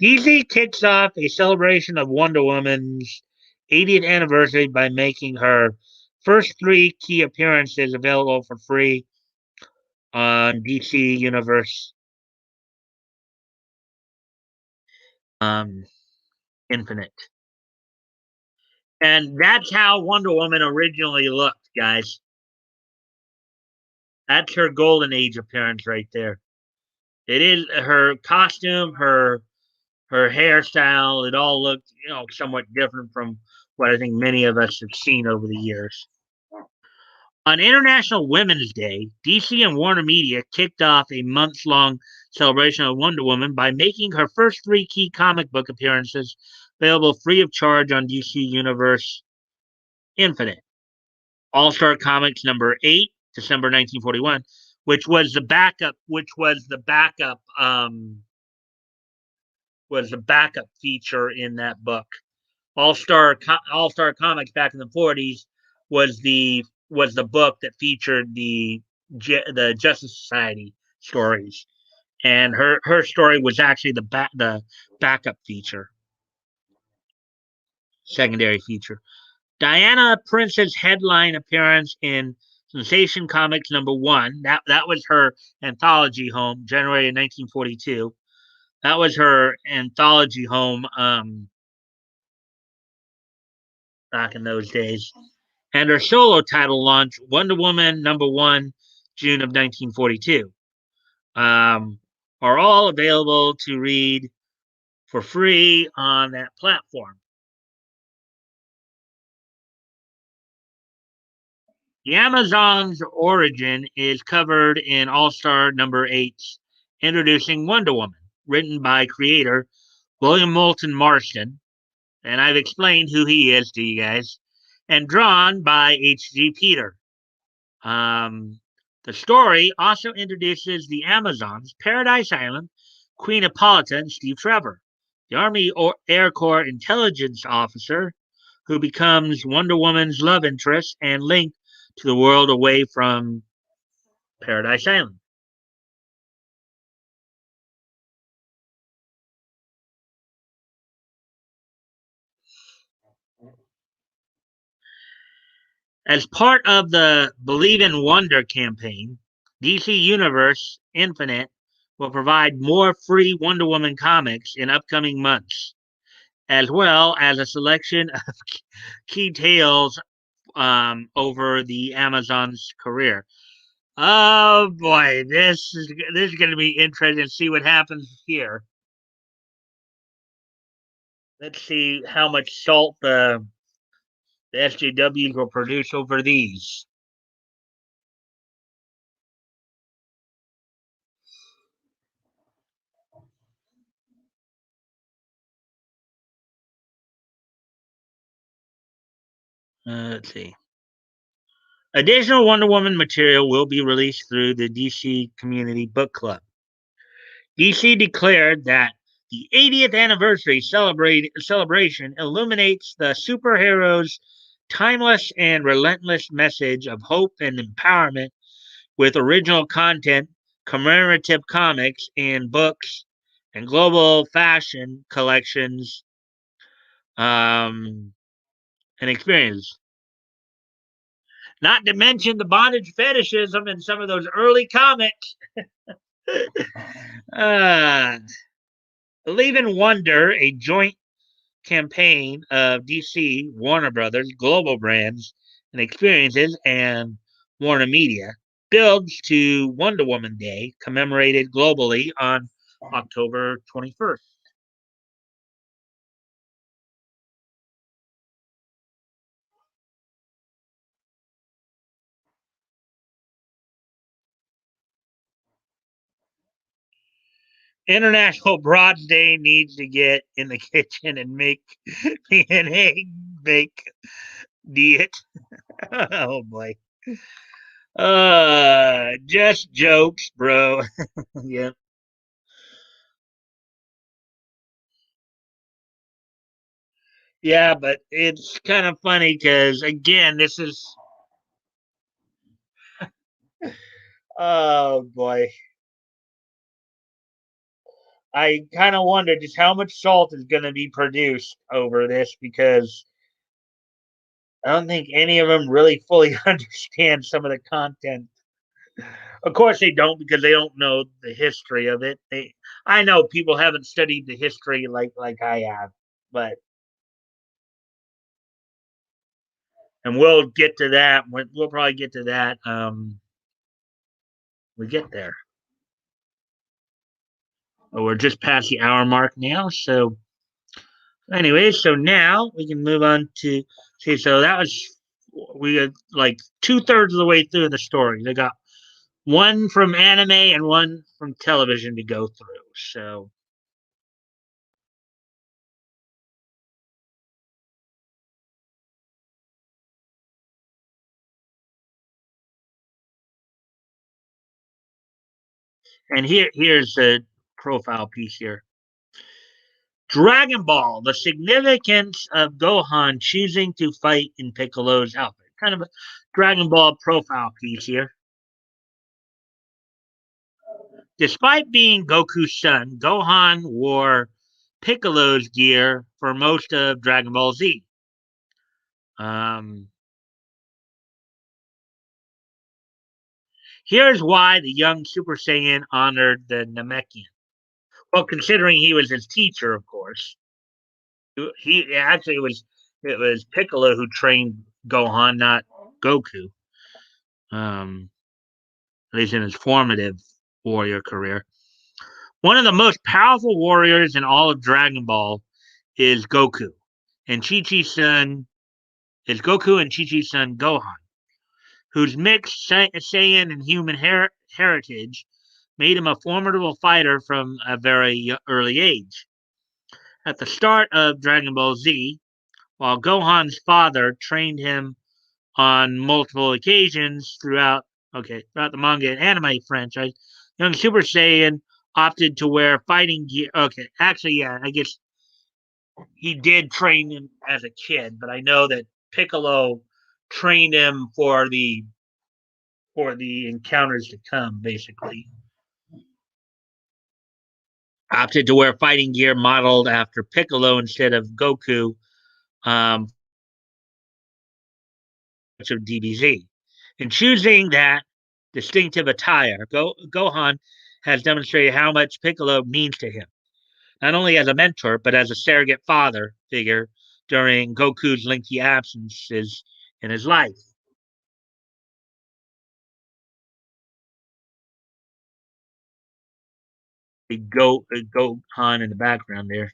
DC kicks off a celebration of Wonder Woman's 80th anniversary by making her first three key appearances available for free on DC Universe um, Infinite. And that's how Wonder Woman originally looked, guys. That's her golden age appearance right there. It is her costume, her hairstyle. It all looked, somewhat different from what I think many of us have seen over the years. On International Women's Day, DC and Warner Media kicked off a months long celebration of Wonder Woman by making her first three key comic book appearances available free of charge on DC Universe Infinite. All Star Comics number 8, December 1941, which was the backup feature in that book. All Star Comics back in the 40s was the book that featured the Justice Society stories, and her story was actually the backup feature, secondary feature. Diana Prince's headline appearance in Sensation Comics number 1. That was her anthology home, generated in 1942. That was her anthology home back in those days. And her solo title launch, Wonder Woman number 1, June of 1942, are all available to read for free on that platform. The Amazon's origin is covered in All Star number 8's Introducing Wonder Woman, written by creator William Moulton Marston, and I've explained who he is to you guys, and drawn by H.G. Peter. Um, the story also introduces the Amazons, Paradise Island, Queen Hippolyta, and Steve Trevor, the Army Air Corps intelligence officer who becomes Wonder Woman's love interest and link to the world away from Paradise Island. As part of the Believe in Wonder campaign, DC Universe Infinite will provide more free Wonder Woman comics in upcoming months, as well as a selection of key tales over the Amazon's career. Oh boy, this is going to be interesting to see what happens here. Let's see how much salt the SJWs will produce over these. Let's see. Additional Wonder Woman material will be released through the DC Community Book Club. DC declared that the 80th anniversary celebration illuminates the superheroes' timeless and relentless message of hope and empowerment with original content, commemorative comics and books, and global fashion collections and experiences. Not to mention the bondage fetishism in some of those early comics. uh, Believe in Wonder, a joint campaign of DC, Warner Brothers, Global Brands and Experiences, and Warner Media, builds to Wonder Woman Day, commemorated globally on October 21st. International Broads Day needs to get in the kitchen and make me an egg bake diet. Oh boy. Just jokes, bro. Yeah. Yeah, but it's kind of funny because again, this is oh boy. I kind of wonder just how much salt is going to be produced over this because I don't think any of them really fully understand some of the content. Of course, they don't because they don't know the history of it. I know people haven't studied the history like I have, but and we'll get to that. We'll probably get to that. We get there. Oh, we're just past the hour mark now. So, anyway, so now we can move on to see. So that was we got like 2/3 of the way through the story. They got one from anime and one from television to go through. So, and here's the profile piece here. Dragon Ball: The significance of Gohan choosing to fight in Piccolo's outfit. Kind of a Dragon Ball profile piece here. Despite being Goku's son, Gohan wore Piccolo's gear for most of Dragon Ball Z. Um, Here's why the young Super Saiyan honored the Namekian. Well, considering he was his teacher, of course, he actually it was Piccolo who trained Gohan, not Goku. Um, at least in his formative warrior career. One of the most powerful warriors in all of Dragon Ball is Goku, and Chi Chi's son is Goku and Chi Chi's son Gohan, whose mixed Saiyan and human heritage made him a formidable fighter from a very early age. At the start of Dragon Ball Z, while Gohan's father trained him on multiple occasions throughout the manga and anime franchise, young Super Saiyan opted to wear fighting gear. Okay, actually, yeah, I guess he did train him as a kid, but I know that Piccolo trained him for the encounters to come. Basically, opted to wear fighting gear modeled after Piccolo instead of Goku. Of DBZ. In choosing that distinctive attire, Gohan has demonstrated how much Piccolo means to him, not only as a mentor, but as a surrogate father figure during Goku's lengthy absences in his life. Gohan in the background there.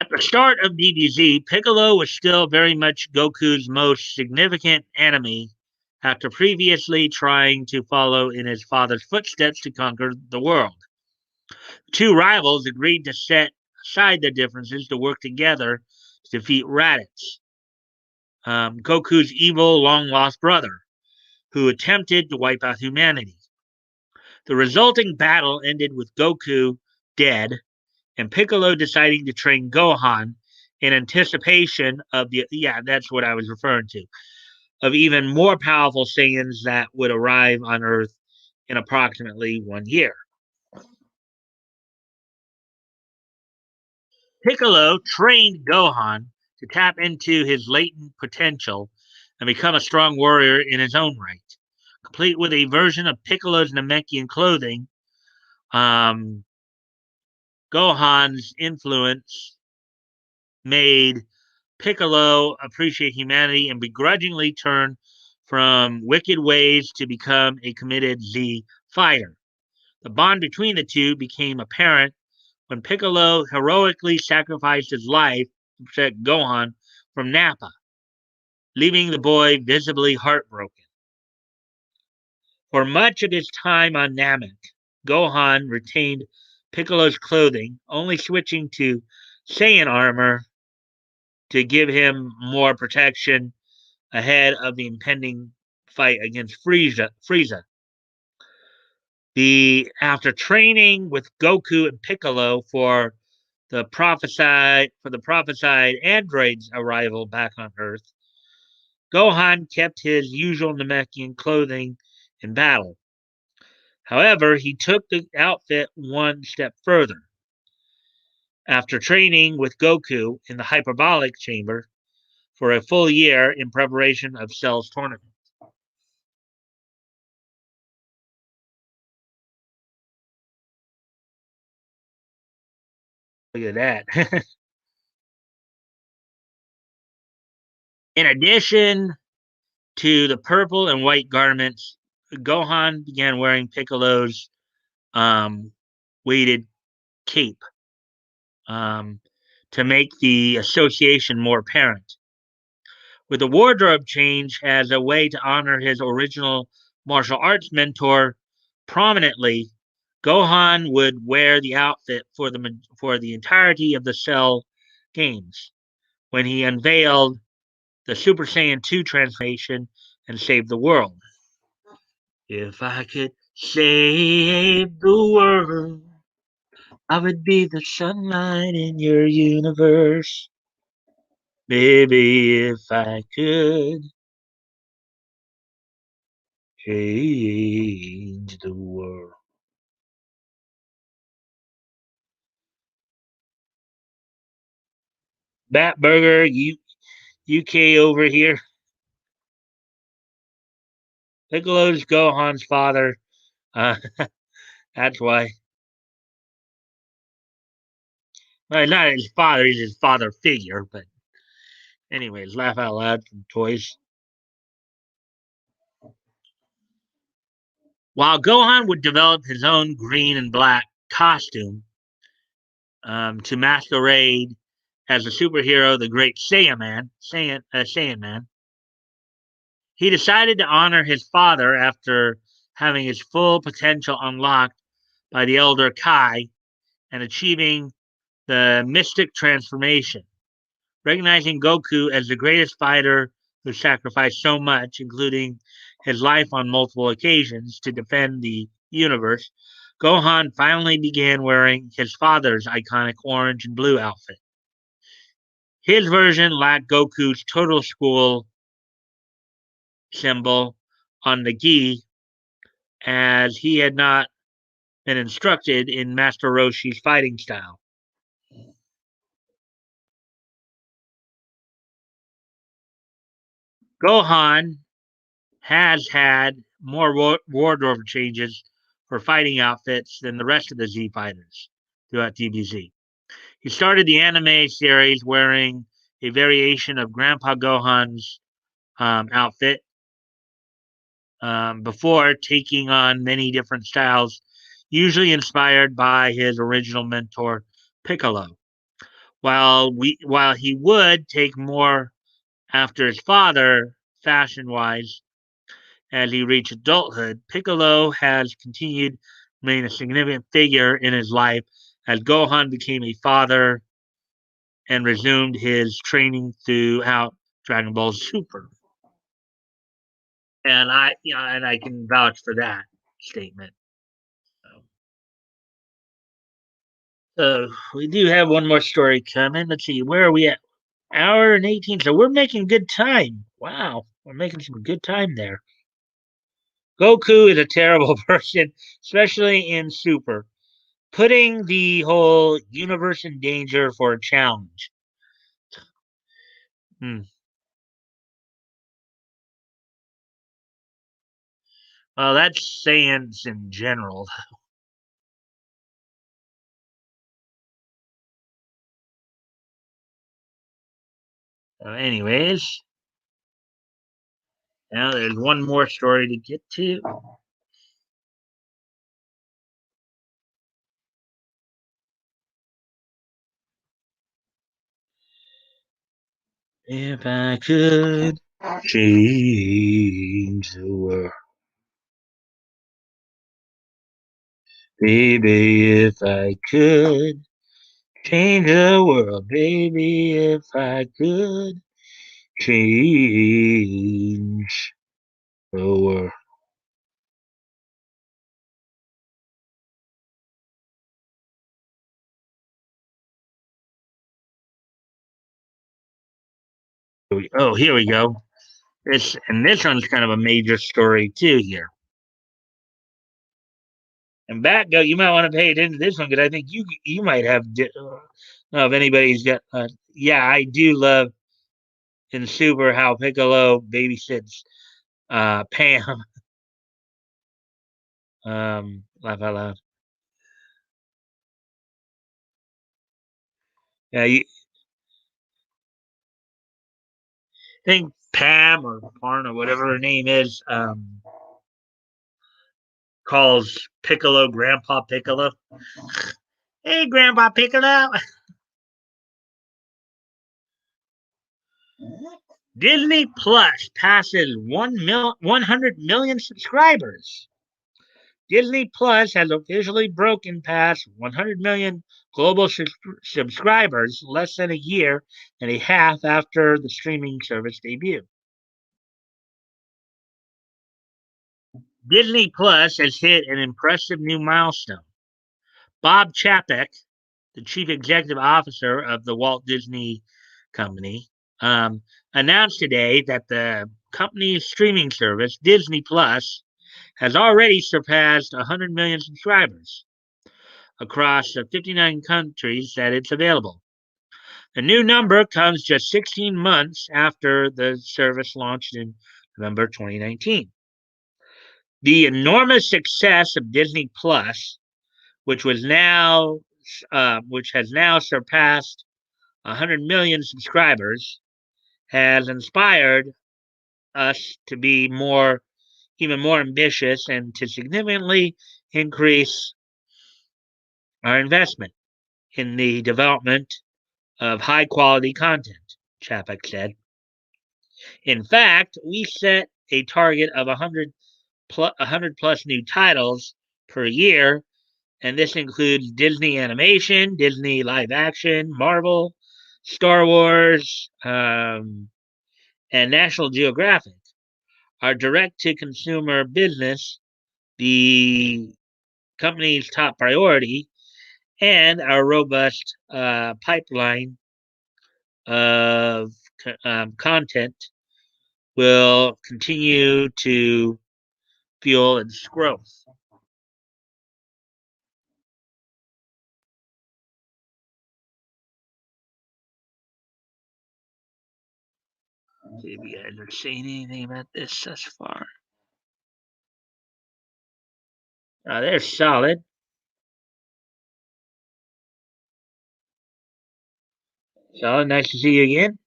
At the start of DBZ, Piccolo was still very much Goku's most significant enemy after previously trying to follow in his father's footsteps to conquer the world. Two rivals agreed to set aside their differences to work together to defeat Raditz, Goku's evil, long lost brother, who attempted to wipe out humanity. The resulting battle ended with Goku dead and Piccolo deciding to train Gohan in anticipation of yeah, that's what I was referring to, of even more powerful Saiyans that would arrive on Earth in approximately 1 year. Piccolo trained Gohan to tap into his latent potential and become a strong warrior in his own right, complete with a version of Piccolo's Namekian clothing. Um, Gohan's influence made Piccolo appreciate humanity and begrudgingly turn from wicked ways to become a committed Z fighter. The bond between the two became apparent when Piccolo heroically sacrificed his life to protect Gohan from Nappa, leaving the boy visibly heartbroken. For much of his time on Namek, Gohan retained Piccolo's clothing, only switching to Saiyan armor to give him more protection ahead of the impending fight against Frieza. After training with Goku and Piccolo for the prophesied android's arrival back on Earth, Gohan kept his usual Namekian clothing in battle. However, he took the outfit one step further. After training with Goku in the hyperbolic chamber for a full year in preparation of Cell's tournament. Look at that. In addition to the purple and white garments, Gohan began wearing Piccolo's weighted cape um, to make the association more apparent. With the wardrobe change as a way to honor his original martial arts mentor prominently, Gohan would wear the outfit for the entirety of the Cell games when he unveiled the Super Saiyan 2 transformation and saved the world. If I could save the world, I would be the sunlight in your universe. Maybe if I could change the world. Batburger, UK over here. Piccolo's Gohan's father. Uh, that's why. Well, not his father, he's his father figure, but anyways, laugh out loud from toys. While Gohan would develop his own green and black costume to masquerade as a superhero, the Great Saiyan Man, he decided to honor his father after having his full potential unlocked by the Elder Kai and achieving the Mystic Transformation. Recognizing Goku as the greatest fighter who sacrificed so much, including his life on multiple occasions, to defend the universe, Gohan finally began wearing his father's iconic orange and blue outfit. His version lacked Goku's total school symbol on the gi, as he had not been instructed in Master Roshi's fighting style. Gohan has had more wardrobe changes for fighting outfits than the rest of the Z fighters throughout DBZ. He started the anime series wearing a variation of Grandpa Gohan's outfit before taking on many different styles, usually inspired by his original mentor Piccolo. While he would take more after his father fashion wise as he reached adulthood, Piccolo has continued to remain a significant figure in his life as Gohan became a father and resumed his training throughout Dragon Ball Super. And I can vouch for that statement. So we do have one more story coming. Let's see, where are we at? Hour and 18. So we're making good time. Wow, we're making some good time there. Goku is a terrible person, especially in Super, putting the whole universe in danger for a challenge. Hmm. Well, that's Saiyans in general. Anyways, Now there's one more story to get to. If I could change the world, baby, if I could change the world, baby, if I could change the world. Oh, here we go. This one's kind of a major story too here. And back go, you might want to pay attention to this one because I think you might have. Know if anybody's got. Yeah, I do love in Super how Piccolo babysits Pam. Laugh out loud. Yeah, you think Pam or Parn or whatever her name is calls Piccolo Grandpa Piccolo. Hey, Grandpa Piccolo. Disney Plus passes 100 million subscribers. Disney Plus has officially broken past 100 million global subscribers less than a year and a half after the streaming service debut. Disney Plus has hit an impressive new milestone. Bob Chapek, the chief executive officer of the Walt Disney Company, announced today that the company's streaming service, Disney Plus, has already surpassed 100 million subscribers across the 59 countries that it's available. The new number comes just 16 months after the service launched in November 2019. The enormous success of Disney Plus, which was now which has now surpassed 100 million subscribers, has inspired us to be even more ambitious and to significantly increase our investment in the development of high quality content, Chapek said. In fact, we set a target of 100 plus new titles per year, and this includes Disney animation, Disney live action, Marvel, Star Wars, and National Geographic. Our direct to consumer business, the company's top priority, and our robust pipeline of content will continue to fuel its growth. See if you guys are saying anything about this thus far. They're solid. Solid. Nice to see you again.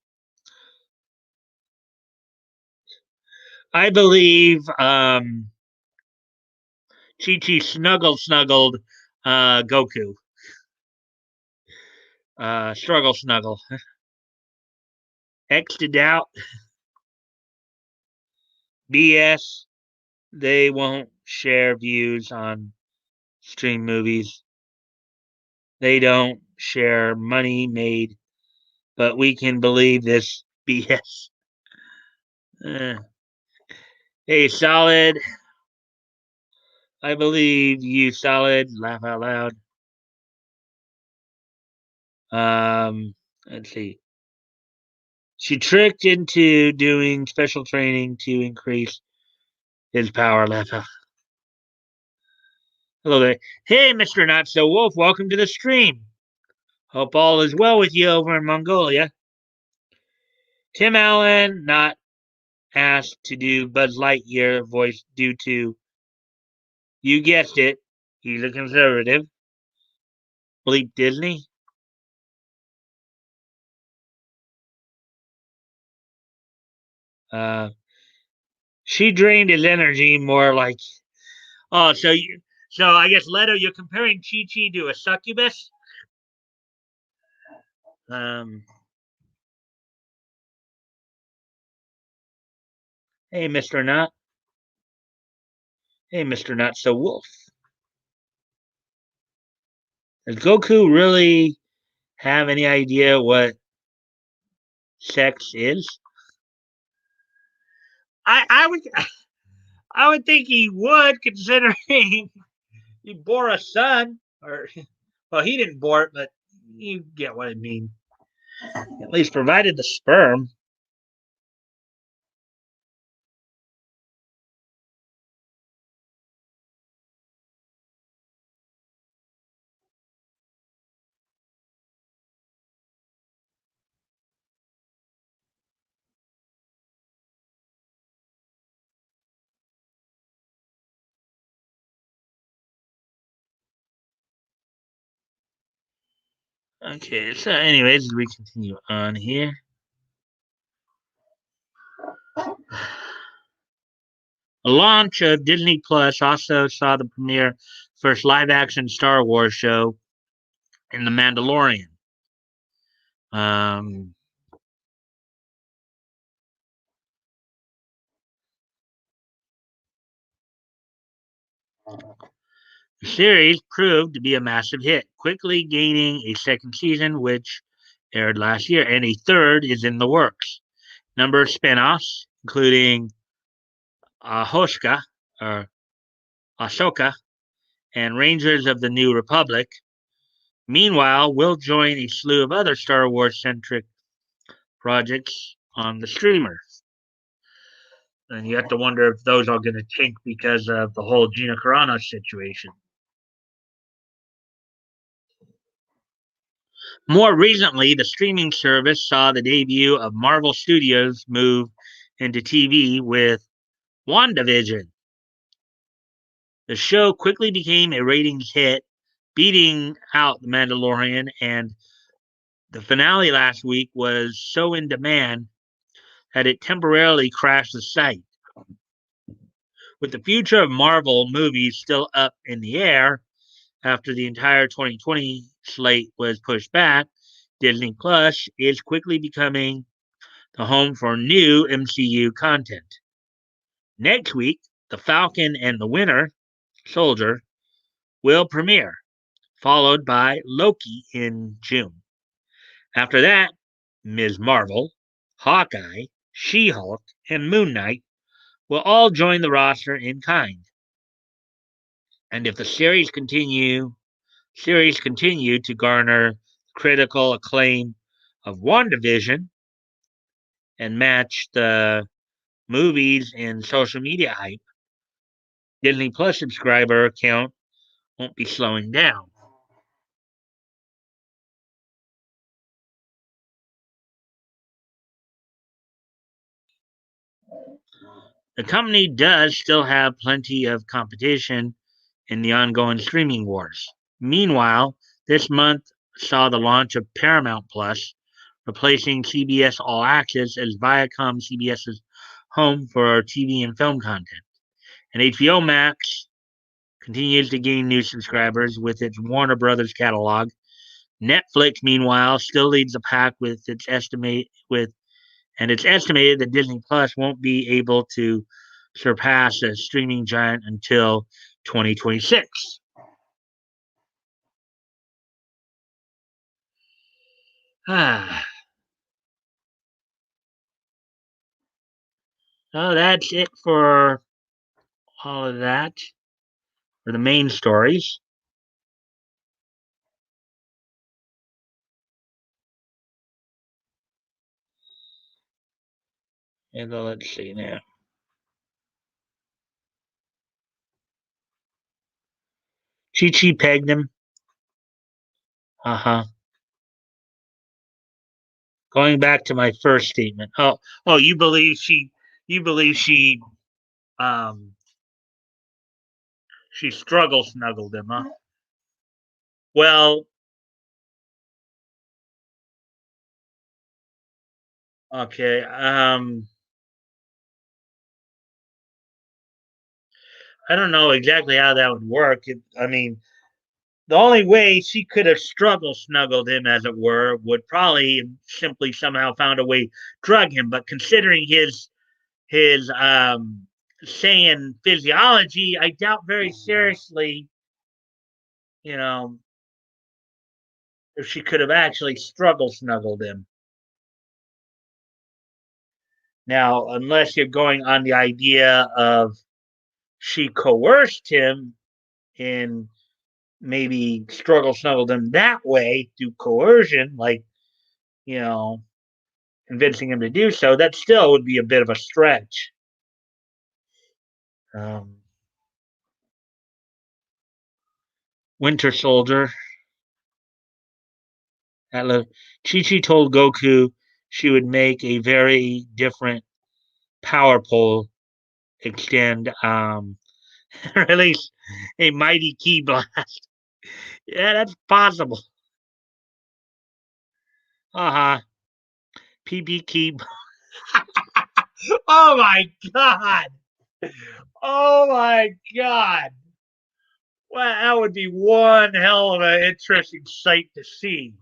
I believe Chi Chi snuggled Goku. Struggle snuggle. X'd out. BS. They won't share views on stream movies. They don't share money made, but we can believe this BS. Uh, hey, solid. I believe you, solid. Laugh out loud. Let's see. She tricked into doing special training to increase his power. Laugh out. Hello there. Hey, Mr. Not So Wolf. Welcome to the stream. Hope all is well with you over in Mongolia. Tim Allen not asked to do Buzz Lightyear voice due to, you guessed it, he's a conservative. Bleep Disney. Uh, She drained his energy more like. Oh, so I guess Leto, you're comparing Chi Chi to a succubus. Um, hey, Mister Nut. Hey, Mister Not So Wolf. Does Goku really have any idea what sex is? I would I would think he would, considering he bore a son, or well, he didn't bore it, but you get what I mean. At least provided the sperm. Okay, so anyways, we continue on here. The launch of Disney Plus also saw the premiere first live action Star Wars show in The Mandalorian. Um, the series proved to be a massive hit, quickly gaining a second season, which aired last year, and a third is in the works. Number of spin-offs, including Ahoshka or Ahsoka and Rangers of the New Republic. Meanwhile, we'll join a slew of other Star Wars centric projects on the streamer. And you have to wonder if those are going to tank because of the whole Gina Carano situation. More recently, the streaming service saw the debut of Marvel Studios move into TV with WandaVision. The show quickly became a ratings hit, beating out The Mandalorian, and the finale last week was so in demand that it temporarily crashed the site. With the future of Marvel movies still up in the air after the entire 2020 slate was pushed back, Disney Plus is quickly becoming the home for new MCU content. Next week, The Falcon and the Winter Soldier will premiere, followed by Loki in June. After that, Ms. Marvel, Hawkeye, She Hulk, and Moon Knight will all join the roster in kind. And if the series continue to garner critical acclaim of WandaVision and match the movies and social media hype, Disney Plus subscriber count won't be slowing down. The company does still have plenty of competition in the ongoing streaming wars. Meanwhile, this month saw the launch of Paramount Plus, replacing CBS All Access as Viacom CBS's home for TV and film content. And HBO Max continues to gain new subscribers with its Warner Brothers catalog. Netflix, meanwhile, still leads the pack with its estimate with and it's estimated that Disney Plus won't be able to surpass a streaming giant until 2026. Ah, so that's it for all of that for the main stories. And let's see now. Chi Chi pegged him. Uh huh. Going back to my first statement. Oh, you believe um, she struggle snuggled him, huh? Well, okay. I don't know exactly how that would work. I mean, the only way she could have struggle snuggled him, as it were, would probably simply somehow found a way drug him. But considering his saying physiology, I doubt very seriously, you know, if she could have actually struggle snuggled him. Now, unless you're going on the idea of she coerced him in maybe struggle snuggled him that way through coercion, like, you know, convincing him to do so, that still would be a bit of a stretch. Um, Winter Soldier. Chi Chi told Goku she would make a very different power pole extend, release a mighty ki blast. Yeah, that's possible. Uh huh. PB key. Oh my god. Oh my god. Well, that would be one hell of an interesting sight to see.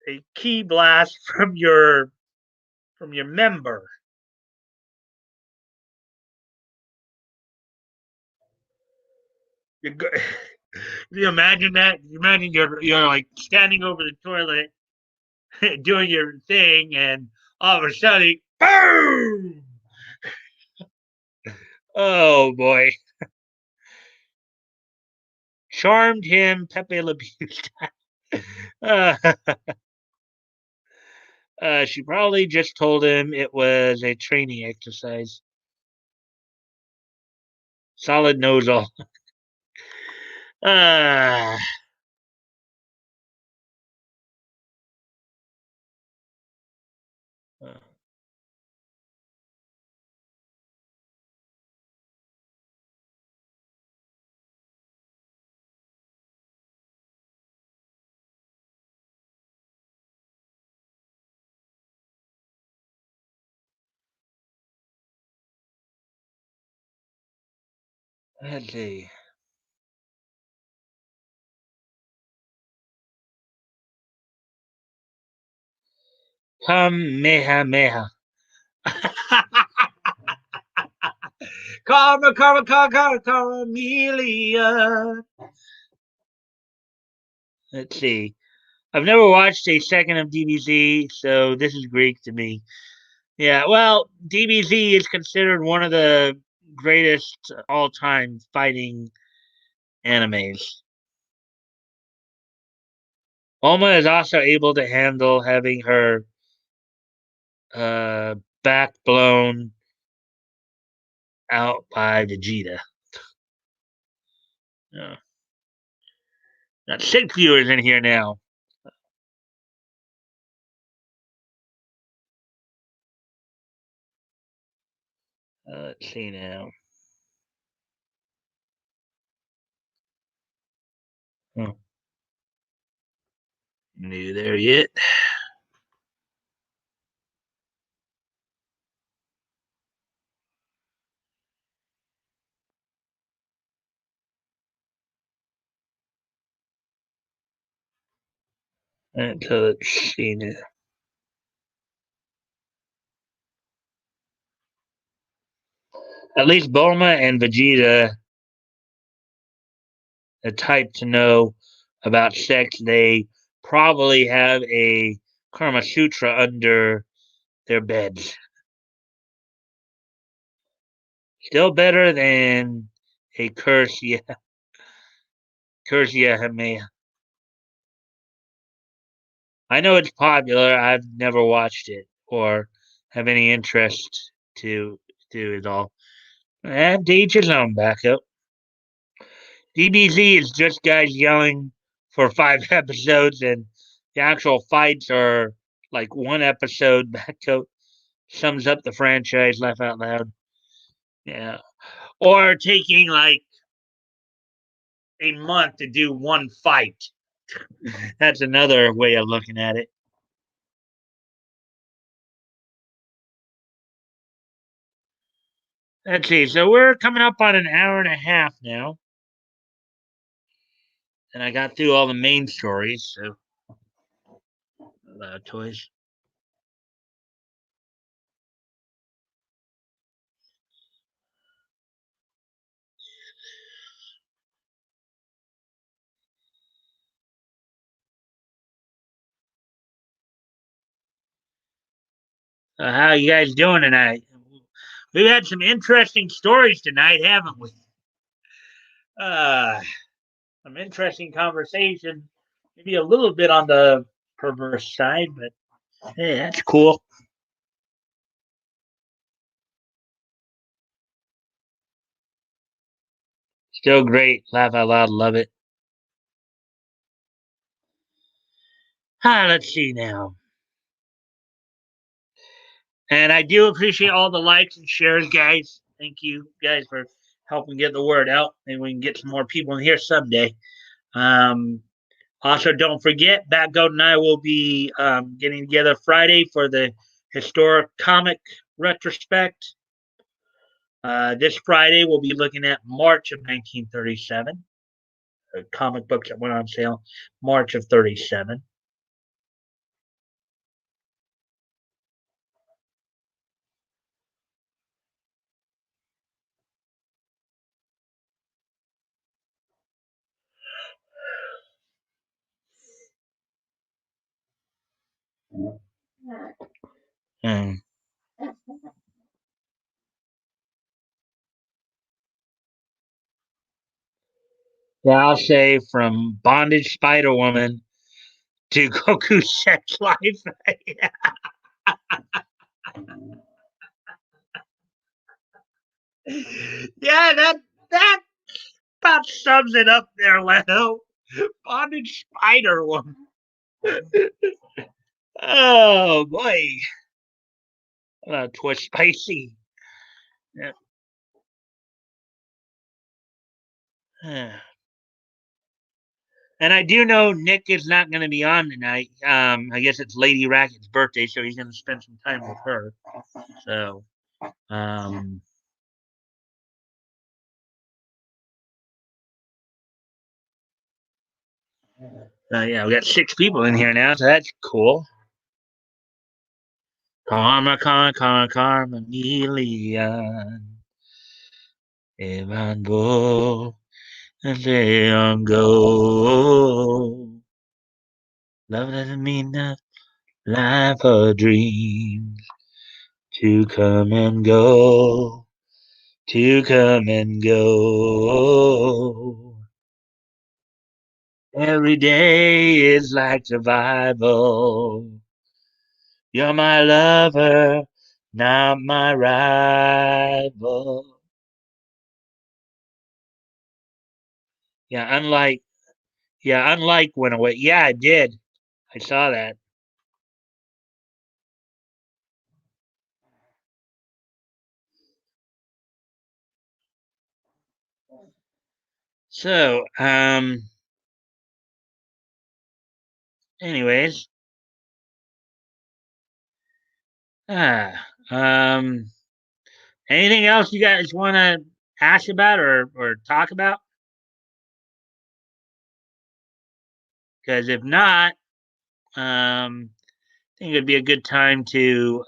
A key blast from your member. You go, you imagine that? You imagine you're like standing over the toilet doing your thing, and all of a sudden, boom! Oh boy! Charmed him, Pepe Le Pew uh, she probably just told him it was a training exercise. Solid nose all. Uh, let's see. Kamehameha. Karma, karma, karma, karma, Carmelia. Let's see. I've never watched a second of DBZ, so this is Greek to me. Yeah, well, DBZ is considered one of the greatest all-time fighting animes. Alma is also able to handle having her uh, back blown out by Vegeta. Uh, Got 6 viewers in here now. Let's see now. Oh, new there yet? So let's see now. At least Bulma and Vegeta, the type to know about sex, they probably have a Karma Sutra under their beds. Still better than a Cursia Hamea. I know it's popular. I've never watched it or have any interest to do it all. And to each his own, backup. DBZ is just guys yelling for 5 episodes, and the actual fights are like one episode. Backup sums up the franchise. Laugh out loud. Yeah. Or taking like a month to do one fight. That's another way of looking at it. Let's see. So we're coming up on an hour and a half now, and I got through all the main stories. So toys. How you guys doing tonight? We've had some interesting stories tonight, haven't we? Uh, some interesting conversation. Maybe a little bit on the perverse side, but hey, that's cool. Still great. Laugh out loud. Love it. Let's see now. And I do appreciate all the likes and shares, guys. Thank you, guys, for helping get the word out. Maybe we can get some more people in here someday. Um, Also, don't forget, Batgoat and I will be getting together Friday for the historic comic retrospect. This Friday, we'll be looking at March of 1937. Comic books that went on sale March of 37. Um, yeah, I'll say from Bondage Spider Woman to Goku's sex life. Yeah, that about sums it up there, Leno. Bondage Spider Woman. Oh boy, twas spicy. Yeah. And I do know Nick is not going to be on tonight. I guess it's Lady Racket's birthday, so he's going to spend some time with her. So, um, yeah, we got 6 people in here now, so that's cool. Karma, karma, karma, karma, million. Evan Bo, and Leon go. Love doesn't mean that life or dreams to come and go, to come and go. Every day is like survival. You're my lover, not my rival. Yeah, unlike Went Away. Yeah, I did. I saw that. So, anyways, ah, anything else you guys want to ask about or talk about? Because if not, I think it'd be a good time to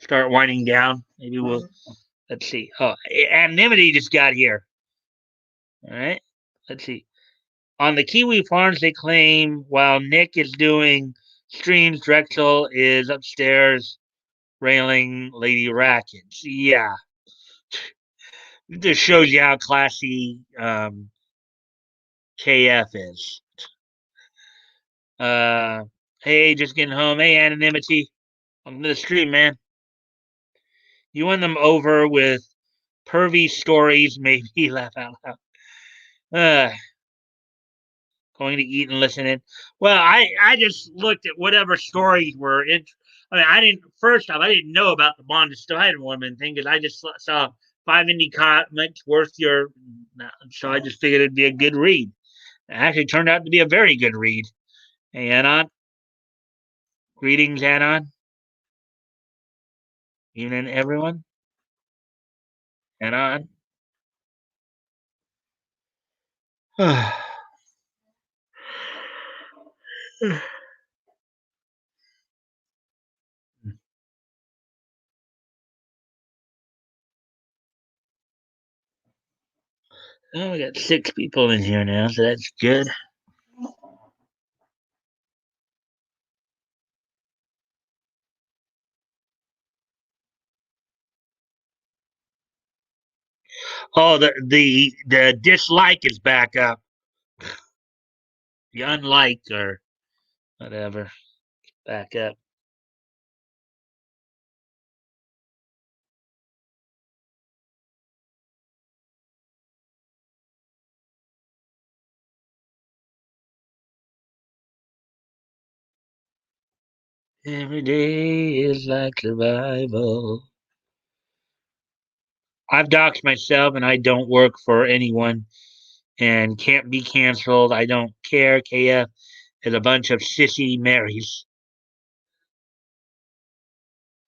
start winding down. Maybe we'll let's see. Oh, anonymity just got here. All right, let's see. On the Kiwi Farms, they claim while Nick is doing streams, Drexel is upstairs railing Lady Rackets. Yeah, it just shows you how classy KF is. Uh, hey, just getting home. Hey, anonymity. I'm to the stream, man. You won them over with pervy stories, maybe laugh out loud. Uh, Going to eat and listening. Well, I just looked at whatever stories were in. I mean, I didn't first off, I didn't know about the Bond Spider Woman thing because I just saw 5 indie comics worth your. So I just figured it'd be a good read. It actually turned out to be a very good read. Hey, Anon. Greetings, Anon. Evening, everyone. And on. Oh, we got 6 people in here now, so that's good. Oh, the dislike is back up. The unlike or whatever, back up. Every day is like survival. I've doxed myself, and I don't work for anyone, and can't be canceled. I don't care. KF is a bunch of sissy Marys.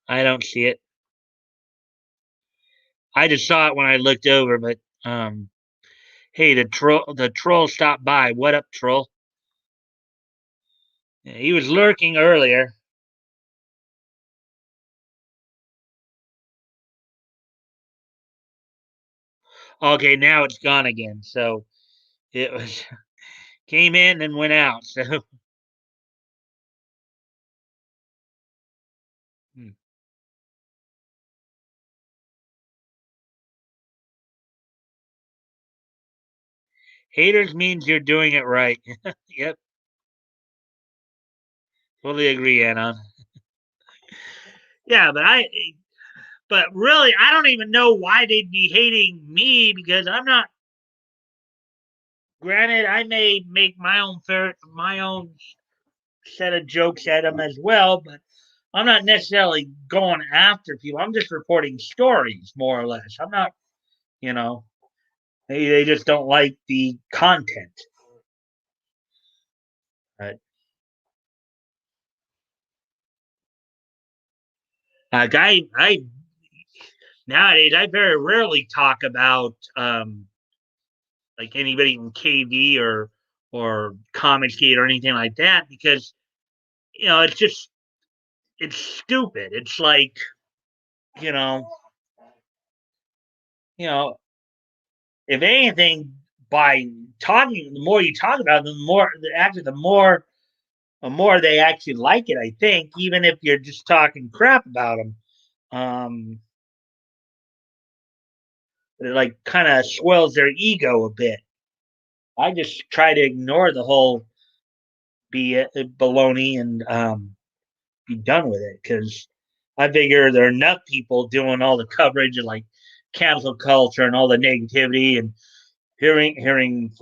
I don't see it. I just saw it when I looked over, but hey, the troll stopped by. What up, troll? Yeah, he was lurking earlier. Okay, now it's gone again. So it was came in and went out. So hmm. Haters means you're doing it right. Yep, totally agree, Anon. Yeah, but really, I don't even know why they'd be hating me because I'm not. Granted, I may make my own set of jokes at them as well, but I'm not necessarily going after people. I'm just reporting stories, more or less. I'm not, you know, they just don't like the content. But I nowadays I very rarely talk about like anybody in KV or Comic Gate or anything like that because it's just it's stupid. It's like you know you know if anything by talking, the more you talk about them, the more actually the more they actually like it. I think even if you're just talking crap about them, it like kind of swells their ego a bit. I just try to ignore the whole baloney and be done with it because I figure there are enough people doing all the coverage of like cancel culture and all the negativity and hearing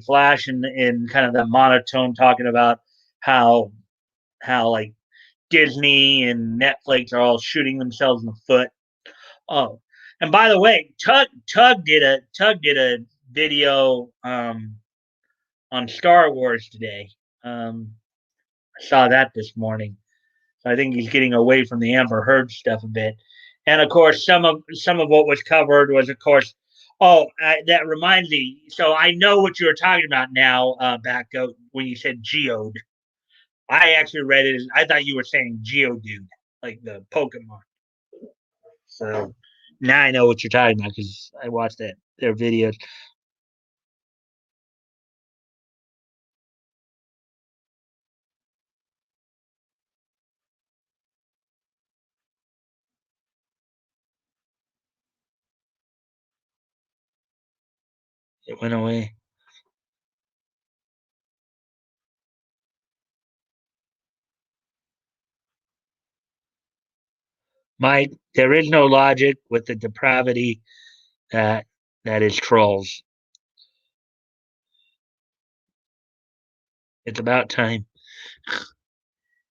Flash in kind of the monotone talking about how like Disney and Netflix are all shooting themselves in the foot. Oh, and by the way, Tug did a video on Star Wars today. I saw that this morning. So I think he's getting away from the Amber Heard stuff a bit. And of course, some of what was covered was, of course, that reminds me. So I know what you were talking about now, back when you said Geode. I actually read it as I thought you were saying Geodude, like the Pokemon. So now I know what you're talking about because I watched their videos. It went away. Mike, there is no logic with the depravity that that is trolls. It's about time.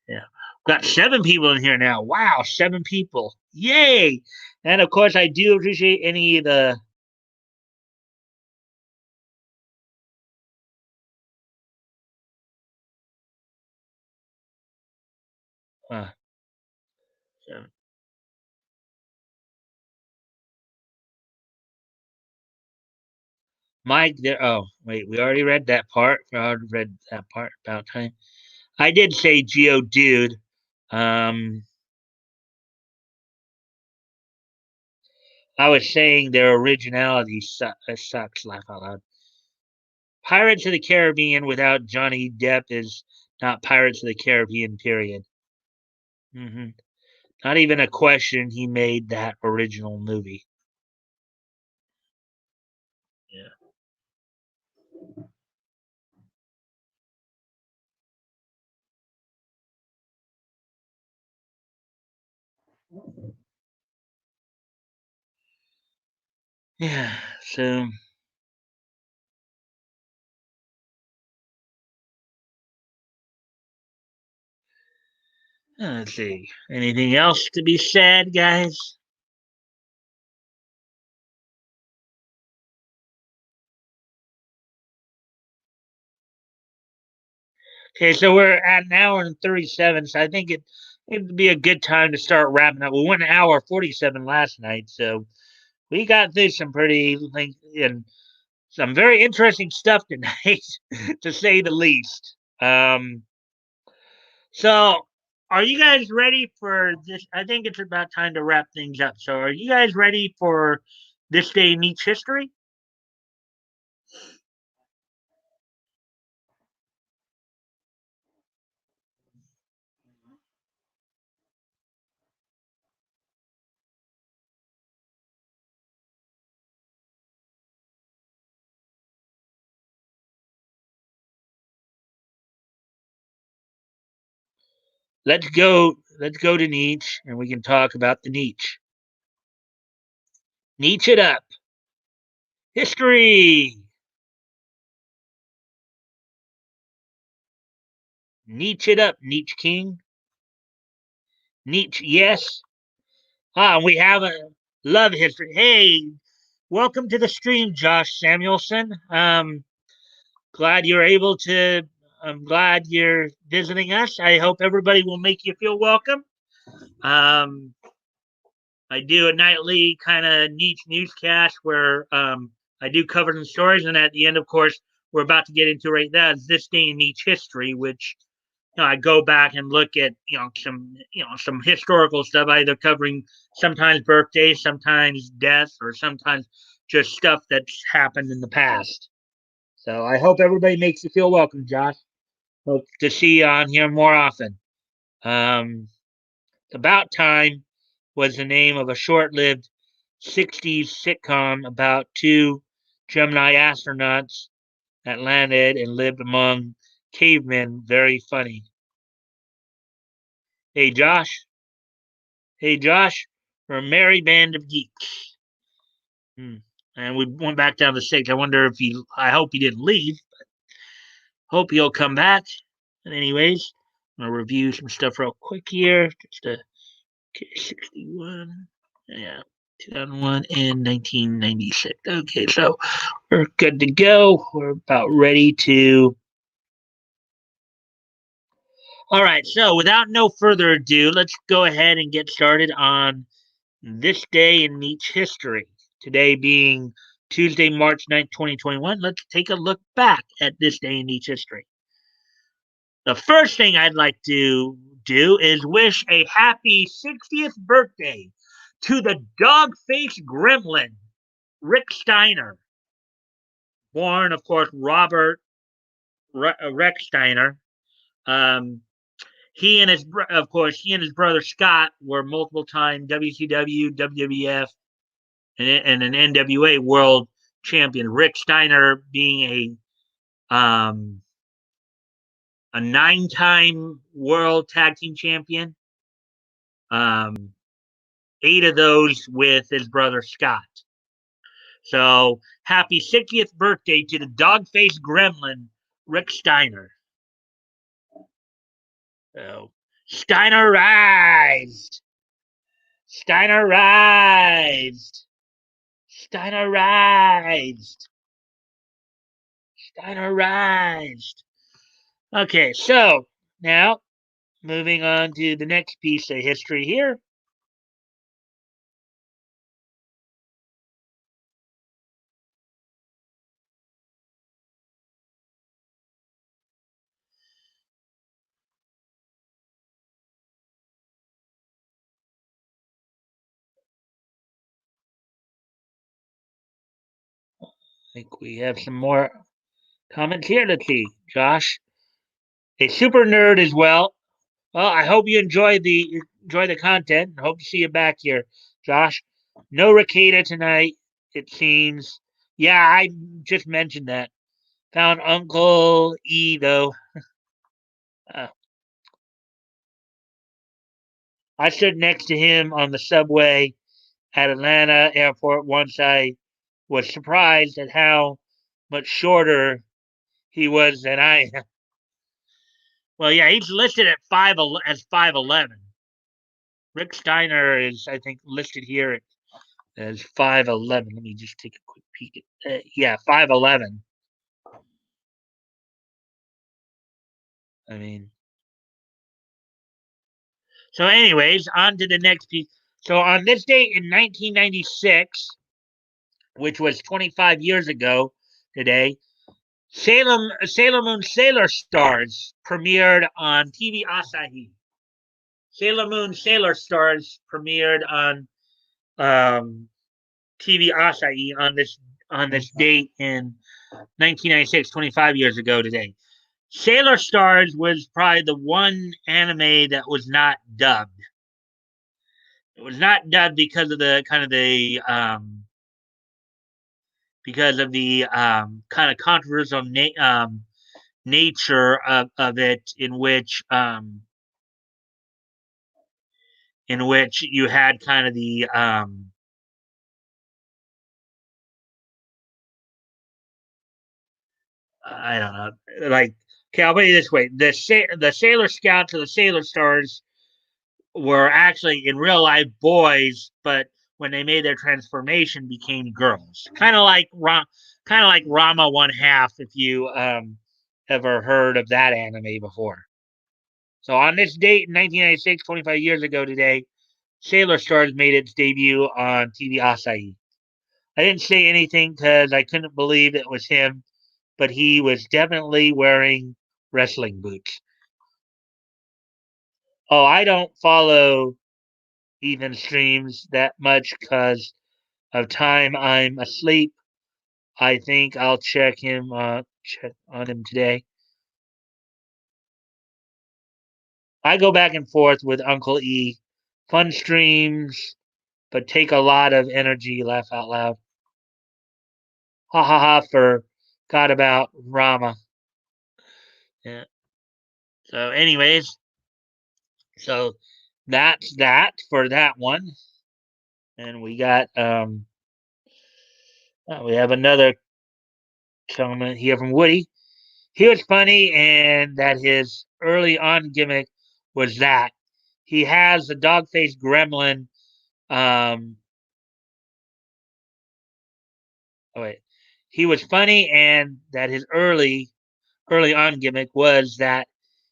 Yeah. Got 7 people in here now. Wow, 7 people. Yay. And of course I do appreciate any of the uh, Mike, there. Oh, wait, we already read that part. We already read that part about time. I did say Geodude. Um, I was saying their originality sucks. Laugh out loud. Pirates of the Caribbean without Johnny Depp is not Pirates of the Caribbean. Period. hmm Not even a question. He made that original movie. Yeah. Yeah. So let's see. Anything else to be said, guys? Okay, so we're at an hour and 37, so I think it'd be a good time to start wrapping up. We went an hour 47 last night, so we got through some pretty and some very interesting stuff tonight, to say the least. So are you guys ready for this? I think it's about time to wrap things up. So are you guys ready for this day in each history? Let's go. Let's go to niche, and we can talk about the niche. Niche it up. History. Niche it up, Niche King. Niche, yes. We have a love history. Hey, welcome to the stream, Josh Samuelson. Glad you're able to. I'm glad you're visiting us. I hope everybody will make you feel welcome. Um, I do a nightly kind of niche newscast where I do cover some stories, and at the end, of course, we're about to get into right now is this day in niche history, which I go back and look at some historical stuff, either covering sometimes birthdays, sometimes deaths, or sometimes just stuff that's happened in the past. So I hope everybody makes you feel welcome, Josh. Hope to see you on here more often. Um, About Time was the name of a short-lived '60s sitcom about two Gemini astronauts that landed and lived among cavemen. Very funny. Hey, Josh. Hey, Josh, we're a merry band of geeks. Hmm. And we went back down to six. I wonder if he, I hope he didn't leave. Hope he'll come back. And anyways, I'm going to review some stuff real quick here. Just a, okay, 61. Yeah. 2001 and 1996. Okay, so we're good to go. We're about ready to. All right, so without no further ado, let's go ahead and get started on this day in Nietzsche history. Today being Tuesday, March 9th, 2021, let's take a look back at this day in Nietzsche history. The first thing I'd like to do is wish a happy 60th birthday to the dog faced gremlin, Rick Steiner, born, of course, Robert Rex Steiner. Um, of course, he and his brother Scott were multiple time WCW, WWF, and an NWA world champion. Rick Steiner being a 9-time world tag team champion. Um, 8 of those with his brother Scott. So happy 60th birthday to the dog faced gremlin, Rick Steiner. So Steiner rised. Steiner rised. Steiner rised. Steiner rised. Okay, so now moving on to the next piece of history here. think we have some more comments here. Let's see. Josh, a super nerd as well. Well, I hope you enjoy the content. I hope to see you back here, Josh. No Ricada tonight, it seems. Yeah, I just mentioned that. Found Uncle E though. Uh, I stood next to him on the subway at Atlanta airport once. I was surprised at how much shorter he was than I am. Well, yeah, he's listed at as 5'11". Rick Steiner is, I think, listed here as 5'11". Let me just take a quick peek at. Yeah, 5'11". I mean, so anyways, on to the next piece. So on this date in 1996, which was 25 years ago today, Sailor Moon Sailor Stars premiered on TV Asahi. Sailor Moon Sailor Stars premiered on TV Asahi on this date in 1996, 25 years ago today. Sailor Stars was probably the one anime that was not dubbed. It was not dubbed because of the kind of controversial nature of it, in which you had kind of the I don't know, like, okay, I'll put it this way: the Sailor Scouts or the Sailor Stars were actually in real life boys, but when they made their transformation, became girls. Kind of like Rama One Half. If you ever heard of that anime before. So on this date in 1996, 25 years ago today, Sailor Stars made its debut on TV Asahi. I didn't say anything because I couldn't believe it was him, but he was definitely wearing wrestling boots. Oh, I don't follow even streams that much because of time I'm asleep. I think I'll check on him today. I go back and forth with Uncle E. Fun streams, but take a lot of energy. Laugh out loud. Ha ha ha! Forgot about Rama. Yeah. So, anyways, so that's that for that one, and we have another comment here from Woody. He was funny, and that his early on gimmick was that he has the dog faced gremlin. Um, oh wait, he was funny, and that his early on gimmick was that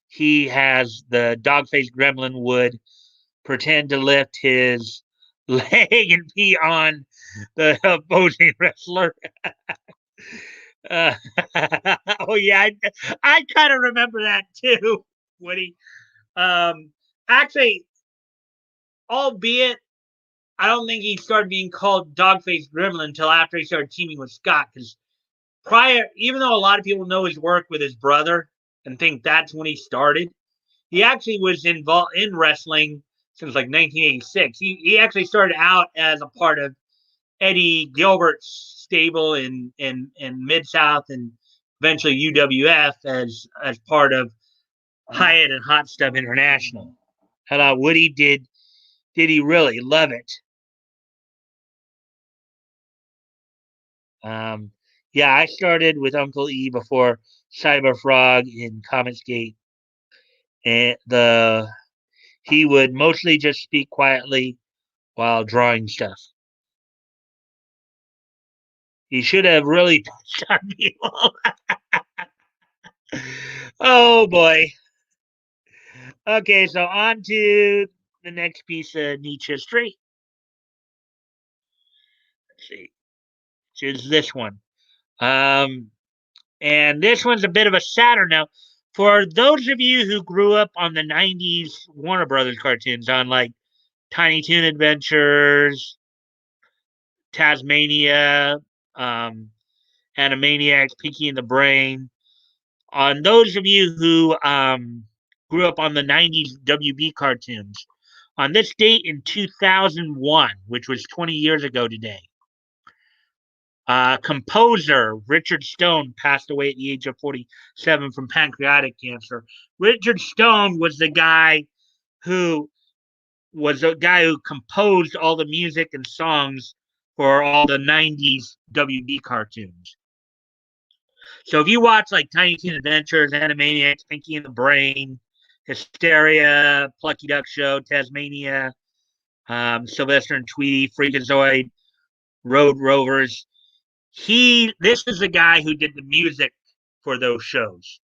he has the dog faced gremlin would pretend to lift his leg and pee on the opposing wrestler. Uh, oh yeah, I kind of remember that too, Woody. Um, Actually, albeit I don't think he started being called Dogface Gremlin until after he started teaming with Scott. Because prior, even though a lot of people know his work with his brother and think that's when he started, he actually was involved in wrestling since like 1986. He actually started out as a part of Eddie Gilbert's stable in Mid South and eventually UWF as part of Hyatt and Hot Stuff International. Hello, Woody did he really love it? Um, yeah, I started with Uncle E before Cyber Frog in Comicsgate, and the he would mostly just speak quietly while drawing stuff. He should have really touched on people. Oh boy. Okay, so on to the next piece of niche history. Let's see. Choose this one. Um, and this one's a bit of a sadder note. For those of you who grew up on the 90s Warner Brothers cartoons on like Tiny Toon Adventures, Tasmania, um, Animaniacs, Pinky and the Brain. On those of you who grew up on the 90s WB cartoons, on this date in 2001, which was 20 years ago today, composer Richard Stone passed away at the age of 47 from pancreatic cancer. Richard Stone who was the guy who composed all the music and songs for all the 90s WB cartoons. So if you watch like Tiny Toon Adventures, Animaniacs, Pinky and the Brain, Hysteria, Plucky Duck Show, Tasmania, Sylvester and Tweety, Freakazoid, Road Rovers, this is the guy who did the music for those shows.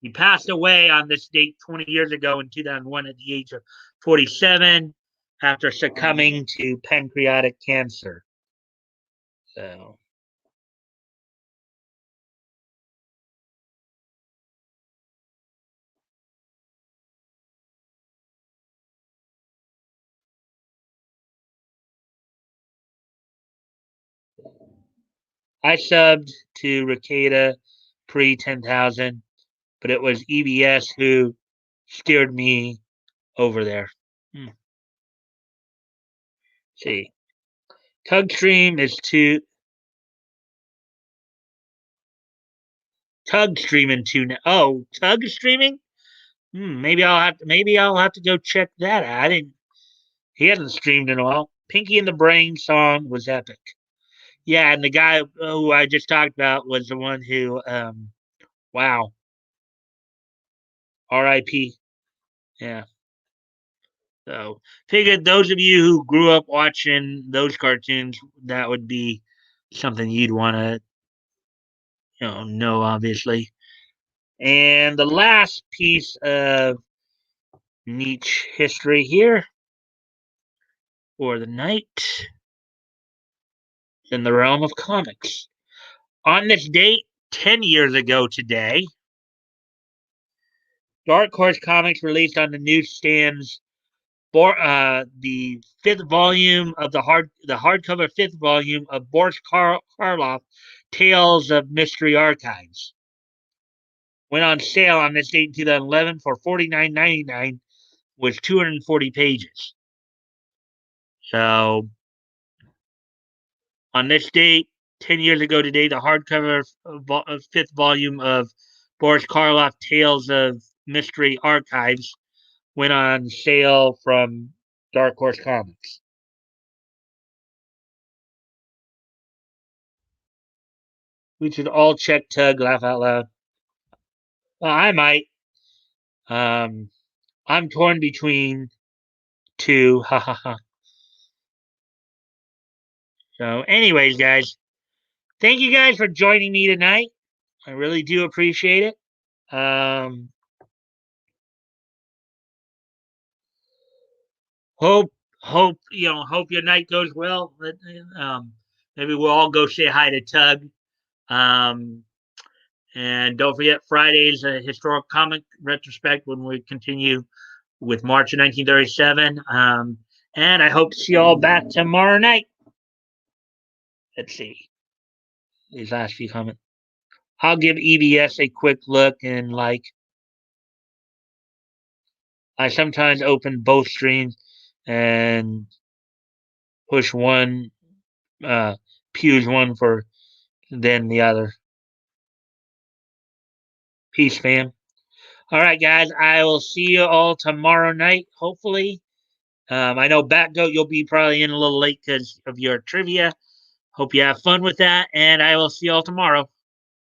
He passed away on this date 20 years ago in 2001 at the age of 47 after succumbing to pancreatic cancer. So I subbed to Ricada pre 10,000, but it was EBS who steered me over there. See, Tugstream is two. Tug streaming too. Oh, Tug streaming. Maybe I'll have to go check that out. I didn't. He hasn't streamed in a while. Pinky and the Brain song was epic. Yeah, and the guy who I just talked about was the one who. Wow. R.I.P. Yeah. So figured those of you who grew up watching those cartoons, that would be something you'd want to know obviously. And the last piece of niche history here for the night in the realm of comics. On this date, 10 years ago today, Dark Horse Comics released on the newsstands the fifth volume of the hardcover fifth volume of Boris Karloff, Tales of Mystery Archives. Went on sale on this date in 2011 for $49.99, with 240 pages. So on this date, 10 years ago today, the hardcover fifth volume of Boris Karloff, Tales of Mystery Archives, went on sale from Dark Horse Comics. We should all check Tug, laugh out loud. Well, I might. I'm torn between two. Ha ha ha. So, anyways, guys, thank you guys for joining me tonight. I really do appreciate it. Hope hope your night goes well. Maybe we'll all go say hi to Tug. Um, and don't forget Friday's a historic comic retrospect when we continue with March of 1937. And I hope to see you all back tomorrow night. Let's see these last few comments. I'll give EBS a quick look and I sometimes open both streams and push one, pews one for then the other. Peace, fam. All right, guys. I will see you all tomorrow night, hopefully. I know Batgoat, you'll be probably in a little late because of your trivia. Hope you have fun with that, and I will see you all tomorrow.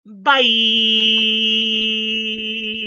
Bye.